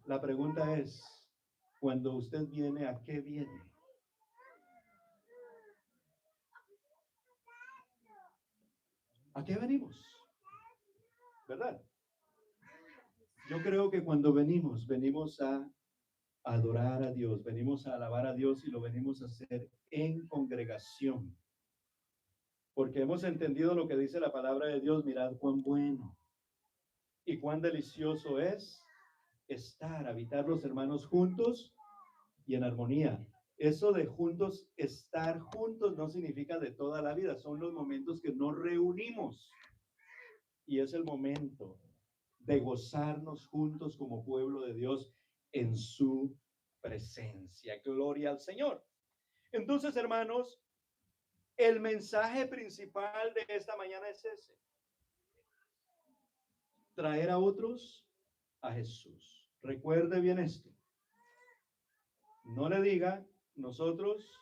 La pregunta es, cuando usted viene, ¿a qué viene? ¿A qué venimos? ¿Verdad? Yo creo que cuando venimos a adorar a Dios, venimos a alabar a Dios y lo venimos a hacer en congregación. Porque hemos entendido lo que dice la palabra de Dios. Mirad cuán bueno y cuán delicioso es habitar los hermanos juntos y en armonía. Eso de juntos, estar juntos no significa de toda la vida, son los momentos que nos reunimos. Y es el momento de gozarnos juntos como pueblo de Dios en su presencia. Gloria al Señor. Entonces, hermanos, el mensaje principal de esta mañana es ese: traer a otros a Jesús. Recuerde bien esto. No le diga, nosotros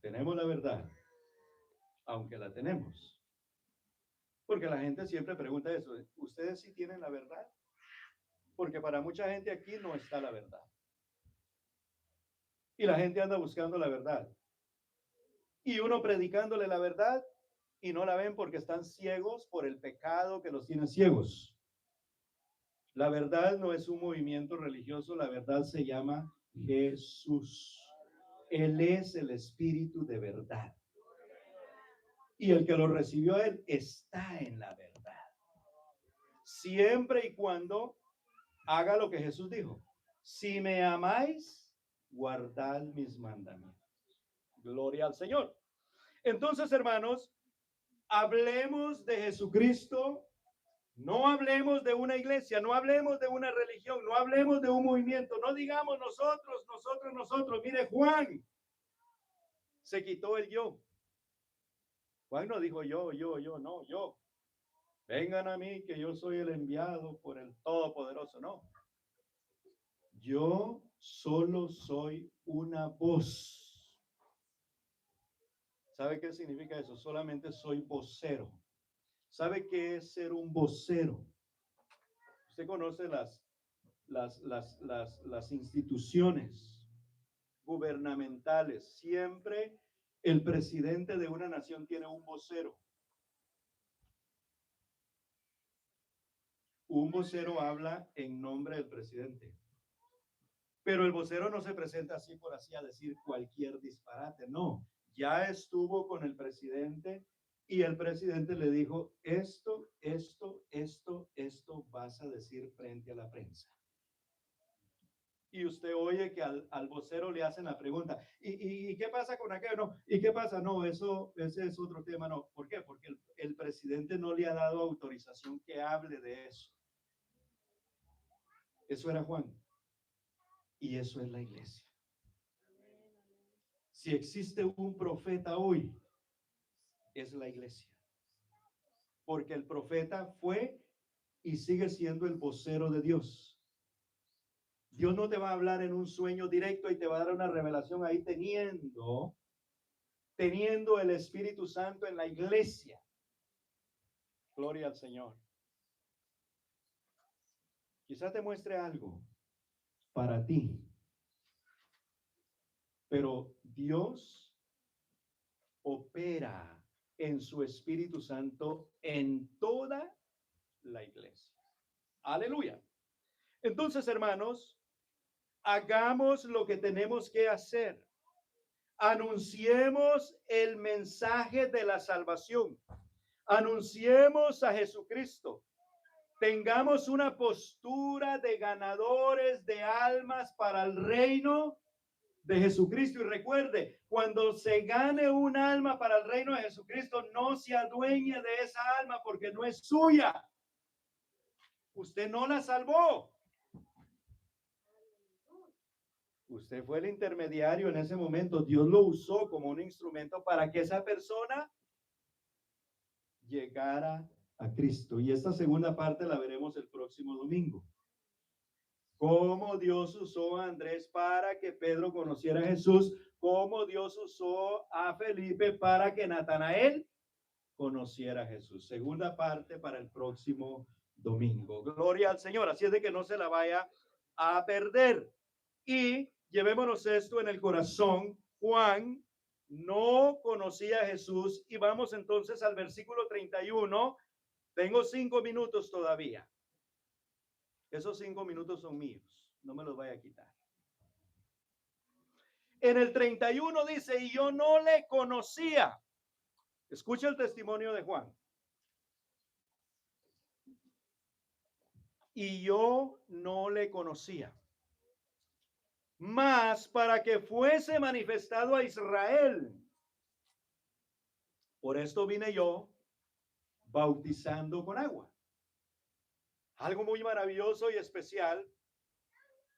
tenemos la verdad, aunque la tenemos. Porque la gente siempre pregunta eso: ¿ustedes sí tienen la verdad? Porque para mucha gente aquí no está la verdad. Y la gente anda buscando la verdad. Y uno predicándole la verdad y no la ven porque están ciegos por el pecado que los tiene ciegos. La verdad no es un movimiento religioso, la verdad se llama Jesús. Él es el Espíritu de verdad. Y el que lo recibió a él está en la verdad. Siempre y cuando haga lo que Jesús dijo: si me amáis, guardad mis mandamientos. Gloria al Señor. Entonces, hermanos, hablemos de Jesucristo. No hablemos de una iglesia, no hablemos de una religión, no hablemos de un movimiento, no digamos nosotros. Mire, Juan se quitó el yo. Juan no dijo yo, no, yo. Vengan a mí que yo soy el enviado por el Todopoderoso, no. Yo solo soy una voz. ¿Sabe qué significa eso? Solamente soy vocero. ¿Sabe qué es ser un vocero? Usted conoce las instituciones gubernamentales. Siempre el presidente de una nación tiene un vocero. Un vocero habla en nombre del presidente. Pero el vocero no se presenta así por así a decir cualquier disparate, no. Ya estuvo con el presidente y el presidente le dijo: esto vas a decir frente a la prensa. Y usted oye que al vocero le hacen la pregunta: ¿y qué pasa con aquello? No, ¿y qué pasa? No, ese es otro tema, no. ¿Por qué? Porque el presidente no le ha dado autorización que hable de eso. Eso era Juan. Y eso es la iglesia. Si existe un profeta hoy, es la iglesia. Porque el profeta fue y sigue siendo el vocero de Dios. Dios no te va a hablar en un sueño directo y te va a dar una revelación ahí teniendo el Espíritu Santo en la iglesia. Gloria al Señor. Quizá te muestre algo para ti, pero Dios opera en su Espíritu Santo en toda la iglesia. Aleluya. Entonces, hermanos, hagamos lo que tenemos que hacer. Anunciemos el mensaje de la salvación. Anunciemos a Jesucristo. tengamos una postura de ganadores de almas para el reino de Jesucristo. Y recuerde, cuando se gane un alma para el reino de Jesucristo, no se adueñe de esa alma porque no es suya. Usted no la salvó. Usted fue el intermediario en ese momento. Dios lo usó como un instrumento para que esa persona llegara a Cristo. Y esta segunda parte la veremos el próximo domingo. Cómo Dios usó a Andrés para que Pedro conociera a Jesús, cómo Dios usó a Felipe para que Natanael conociera a Jesús. Segunda parte para el próximo domingo. Gloria al Señor. Así es de que no se la vaya a perder. Y llevémonos esto en el corazón. Juan no conocía a Jesús. Y vamos entonces al versículo 31. Tengo 5 minutos todavía. Esos 5 minutos son míos. No me los vaya a quitar. En el 31 dice, y yo no le conocía. Escucha el testimonio de Juan. Y yo no le conocía. Mas para que fuese manifestado a Israel. Por esto vine yo bautizando con agua. Algo muy maravilloso y especial,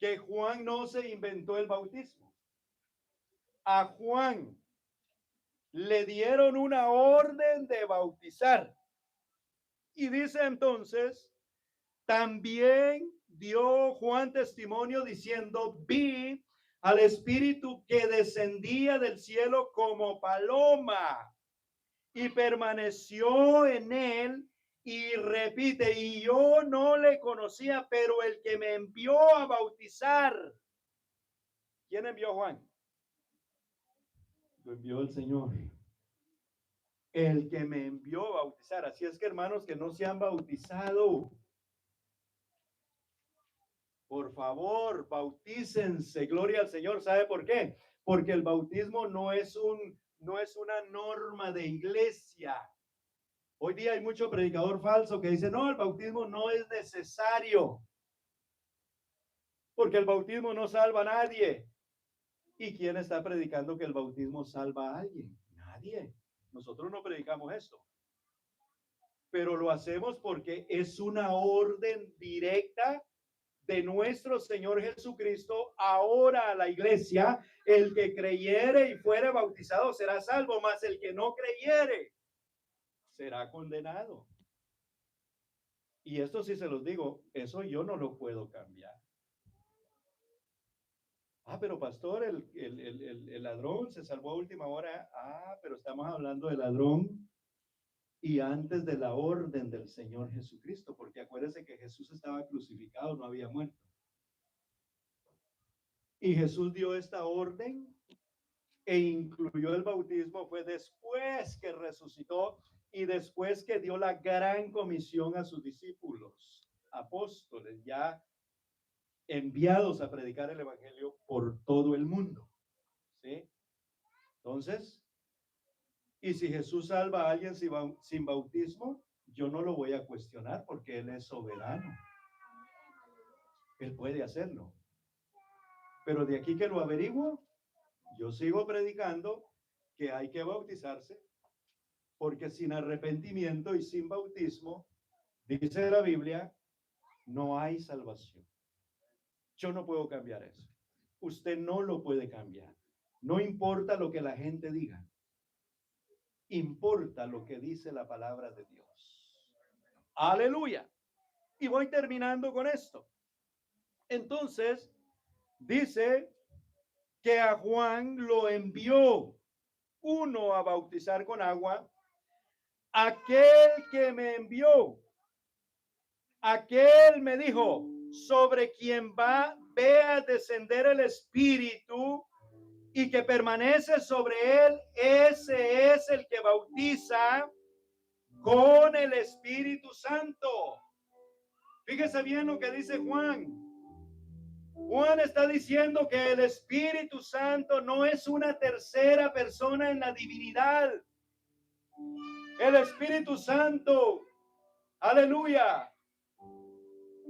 que Juan no se inventó el bautismo. A Juan le dieron una orden de bautizar. Y dice entonces, también dio Juan testimonio diciendo, vi al Espíritu que descendía del cielo como paloma y permaneció en él. Y repite, y yo no le conocía, pero el que me envió a bautizar. ¿Quién envió a Juan? Lo envió el Señor. El que me envió a bautizar. Así es que, hermanos, que no se han bautizado, por favor, bautícense. Gloria al Señor. ¿Sabe por qué? Porque el bautismo no es una norma de iglesia. Hoy día hay mucho predicador falso que dice, no, el bautismo no es necesario. Porque el bautismo no salva a nadie. ¿Y quién está predicando que el bautismo salva a alguien? Nadie. Nosotros no predicamos esto. Pero lo hacemos porque es una orden directa de nuestro Señor Jesucristo ahora a la iglesia. El que creyere y fuere bautizado será salvo, mas el que no creyere será condenado. Y esto sí se los digo, eso yo no lo puedo cambiar. Pero pastor, el ladrón se salvó a última hora. Pero estamos hablando del ladrón y antes de la orden del Señor Jesucristo, porque acuérdense que Jesús estaba crucificado, no había muerto. Y Jesús dio esta orden e incluyó el bautismo, fue después que resucitó y después que dio la gran comisión a sus discípulos, apóstoles, ya enviados a predicar el evangelio por todo el mundo. ¿Sí? Entonces, y si Jesús salva a alguien sin bautismo, yo no lo voy a cuestionar porque Él es soberano. Él puede hacerlo. Pero de aquí que lo averiguo, yo sigo predicando que hay que bautizarse, porque sin arrepentimiento y sin bautismo, dice la Biblia, no hay salvación. Yo no puedo cambiar eso. Usted no lo puede cambiar. No importa lo que la gente diga. Importa lo que dice la palabra de Dios. Aleluya. Y voy terminando con esto. Entonces, dice que a Juan lo envió uno a bautizar con agua. Aquel que me envió, aquel me dijo, sobre quien ve a descender el Espíritu y que permanece sobre él, ese es el que bautiza con el Espíritu Santo. Fíjese bien lo que dice Juan. Juan está diciendo que el Espíritu Santo no es una tercera persona en la divinidad. El Espíritu Santo, aleluya,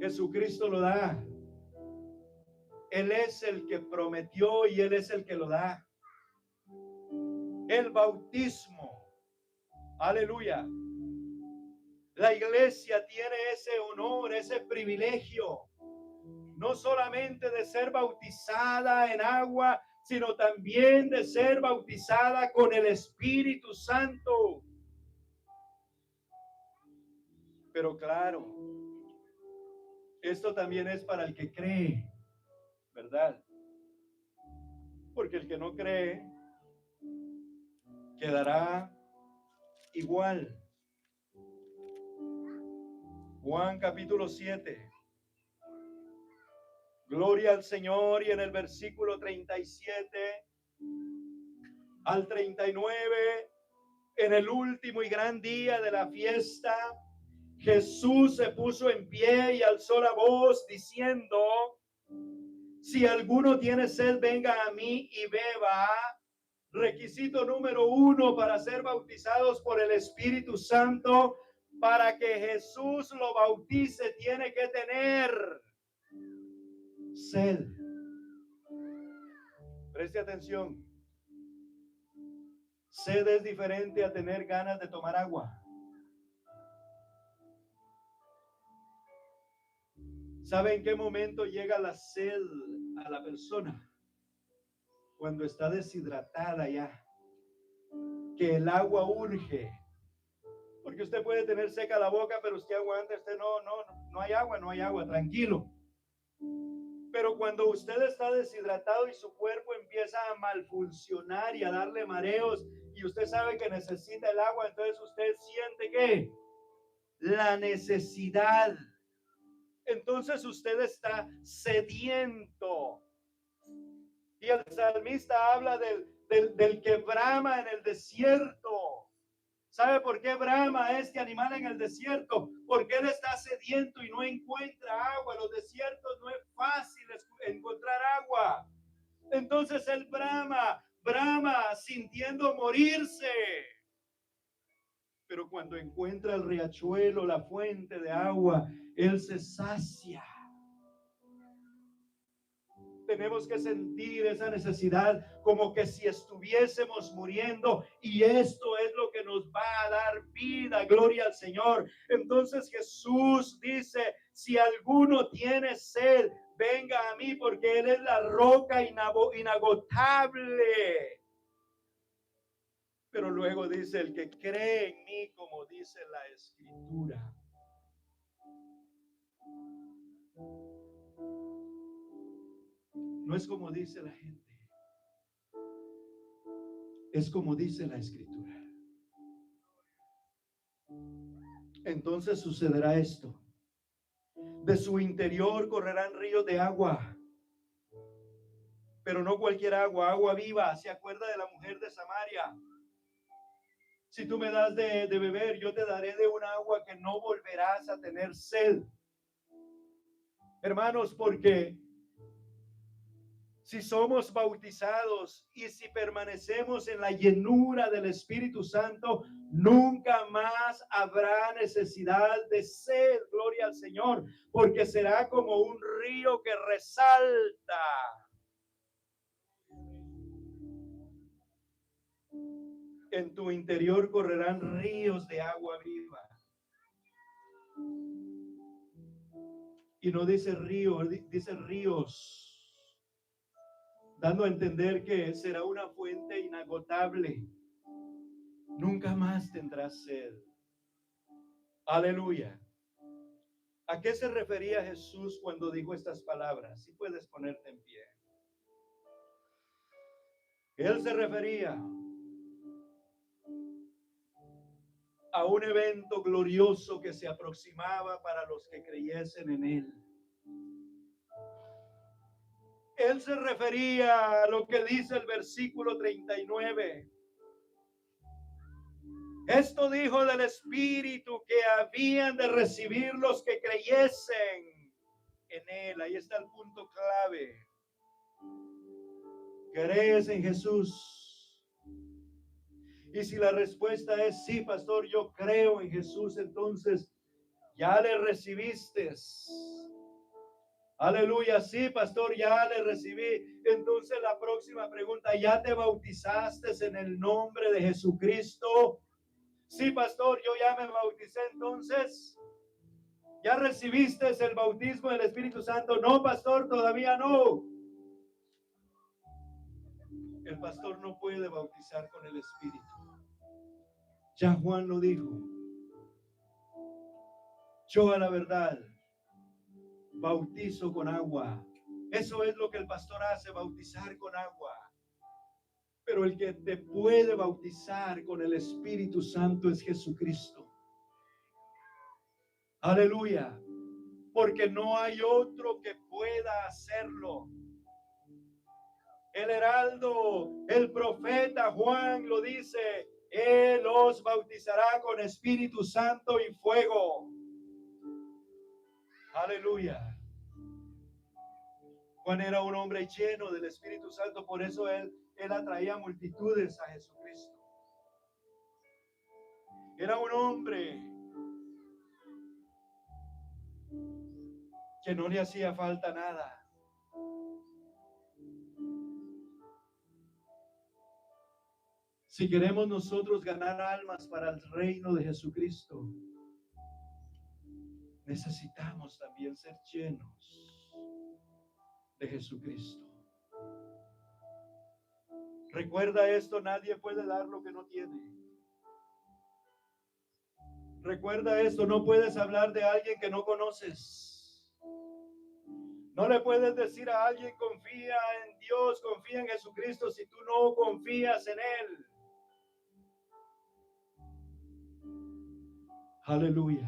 Jesucristo lo da. Él es el que prometió y Él es el que lo da. El bautismo. Aleluya. La iglesia tiene ese honor, ese privilegio, no solamente de ser bautizada en agua, sino también de ser bautizada con el Espíritu Santo. Pero claro, esto también es para el que cree, ¿verdad? Porque el que no cree quedará igual. Juan capítulo 7. Gloria al Señor. Y en el versículo 37 al 39, en el último y gran día de la fiesta, Jesús se puso en pie y alzó la voz diciendo: si alguno tiene sed, venga a mí y beba. Requisito número 1 para ser bautizados por el Espíritu Santo: para que Jesús lo bautice, tiene que tener sed. Preste atención. Sed es diferente a tener ganas de tomar agua. ¿Sabe en qué momento llega la sed a la persona? Cuando está deshidratada ya, que el agua urge. Porque usted puede tener seca la boca, pero usted aguanta, usted no hay agua, tranquilo. Pero cuando usted está deshidratado y su cuerpo empieza a malfuncionar y a darle mareos, y usted sabe que necesita el agua, entonces usted siente que la necesidad. Entonces usted está sediento. Y el salmista habla del que brama en el desierto. ¿Sabe por qué brama este animal en el desierto? Porque él está sediento y no encuentra agua. En los desiertos no es fácil encontrar agua. Entonces él brama sintiendo morirse. Pero cuando encuentra el riachuelo, la fuente de agua, él se sacia. Tenemos que sentir esa necesidad como que si estuviésemos muriendo, y esto es lo que nos va a dar vida. Gloria al Señor. Entonces Jesús dice: si alguno tiene sed, venga a mí, porque Él es la roca inagotable. Pero luego dice: el que cree en mí, como dice la Escritura. No es como dice la gente, es como dice la Escritura. Entonces sucederá esto: de su interior correrán ríos de agua, pero no cualquier agua, agua viva. ¿Se acuerda de la mujer de Samaria? Si tú me das de beber, yo te daré de un agua que no volverás a tener sed. Hermanos, porque si somos bautizados y si permanecemos en la llenura del Espíritu Santo, nunca más habrá necesidad de sed. Gloria al Señor, porque será como un río que resalta. En tu interior correrán ríos de agua viva. Y no dice río, dice ríos, dando a entender que será una fuente inagotable. Nunca más tendrás sed. Aleluya. ¿A qué se refería Jesús cuando dijo estas palabras? Si puedes ponerte en pie. Él se refería a un evento glorioso que se aproximaba para los que creyesen en Él. Él se refería a lo que dice el versículo 39. Esto dijo del Espíritu que habían de recibir los que creyesen en Él. Ahí está el punto clave. ¿Crees en Jesús? Y si la respuesta es sí, pastor, yo creo en Jesús, entonces Ya le recibiste. Aleluya, sí, pastor, ya le recibí. Entonces la próxima pregunta, ¿ya te bautizaste en el nombre de Jesucristo? Sí, pastor, yo ya me bauticé. Entonces, ¿ya recibiste el bautismo del Espíritu Santo? No, pastor, todavía no. El pastor no puede bautizar con el Espíritu. Ya Juan lo dijo. Yo a la verdad bautizo con agua. Eso es lo que el pastor hace, bautizar con agua. Pero el que te puede bautizar con el Espíritu Santo es Jesucristo. Aleluya. Porque no hay otro que pueda hacerlo. El heraldo, el profeta Juan lo dice, Él os bautizará con Espíritu Santo y fuego. Aleluya. Juan era un hombre lleno del Espíritu Santo, por eso él atraía multitudes a Jesucristo. Era un hombre que no le hacía falta nada. Si queremos nosotros ganar almas para el reino de Jesucristo, necesitamos también ser llenos de Jesucristo. Recuerda esto, nadie puede dar lo que no tiene. Recuerda esto, no puedes hablar de alguien que no conoces. No le puedes decir a alguien confía en Dios, confía en Jesucristo si tú no confías en Él. Aleluya.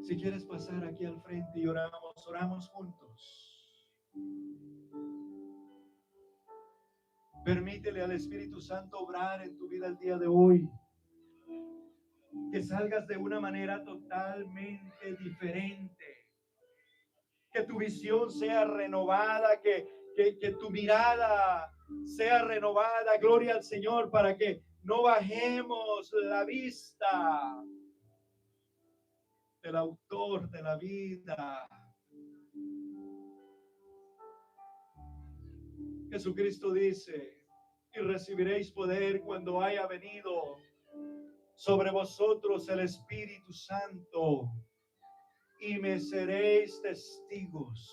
Si quieres pasar aquí al frente y oramos juntos. Permítele al Espíritu Santo obrar en tu vida el día de hoy. Que salgas de una manera totalmente diferente. Que tu visión sea renovada, que tu mirada sea renovada. Gloria al Señor, para que no bajemos la vista del autor de la vida. Jesucristo dice, y recibiréis poder cuando haya venido sobre vosotros el Espíritu Santo, y me seréis testigos.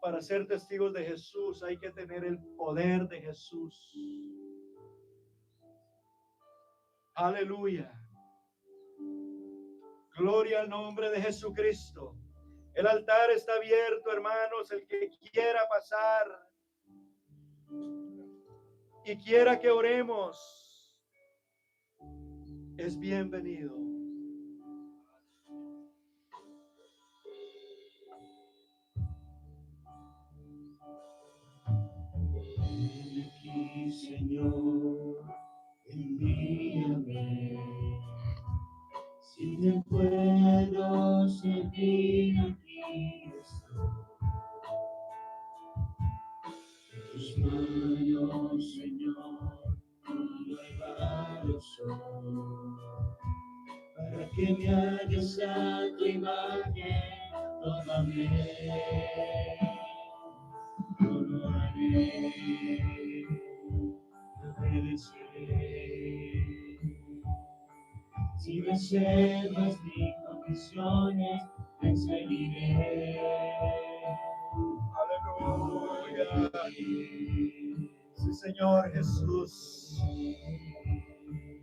Para ser testigos de Jesús hay que tener el poder de Jesús. Aleluya. Gloria al nombre de Jesucristo. El altar está abierto, hermanos. El que quiera pasar y quiera que oremos, es bienvenido. Ven aquí, Señor, envíame. Si te puedo servir, aquí estoy. En tus manos, Señor, todo elevado soy. Para que me hagas a tu imagen, tómame. Yo lo haré, obedeceré. Si reservas mis condiciones, te seguiré. Aleluya. Sí, Señor Jesús.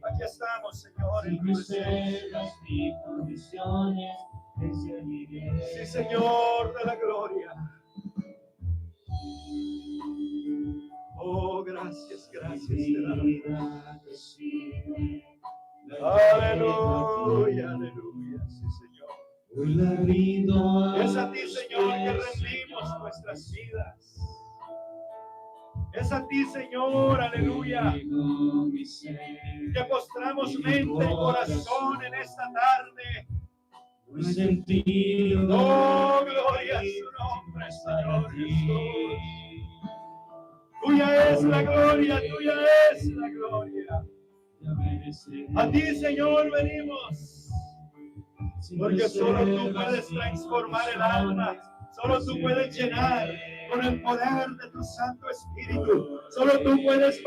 Aquí estamos, Señor. Si reservas mis condiciones, te seguiré. Sí, Señor de la gloria. Oh, gracias, gracias. Aleluya, aleluya. Sí, Señor. Hoy la rindo. Es a ti, Señor, que rendimos nuestras vidas. Es a ti, Señor, aleluya, que postramos mente y corazón en esta tarde. Oh, gloria a su nombre, Señor Jesús. Tuya es la gloria, tuya es la gloria. te obedeceré. A ti, Señor, venimos. Porque solo tú puedes transformar el alma. Solo tú puedes llenar con el poder de tu Santo Espíritu. Solo tú puedes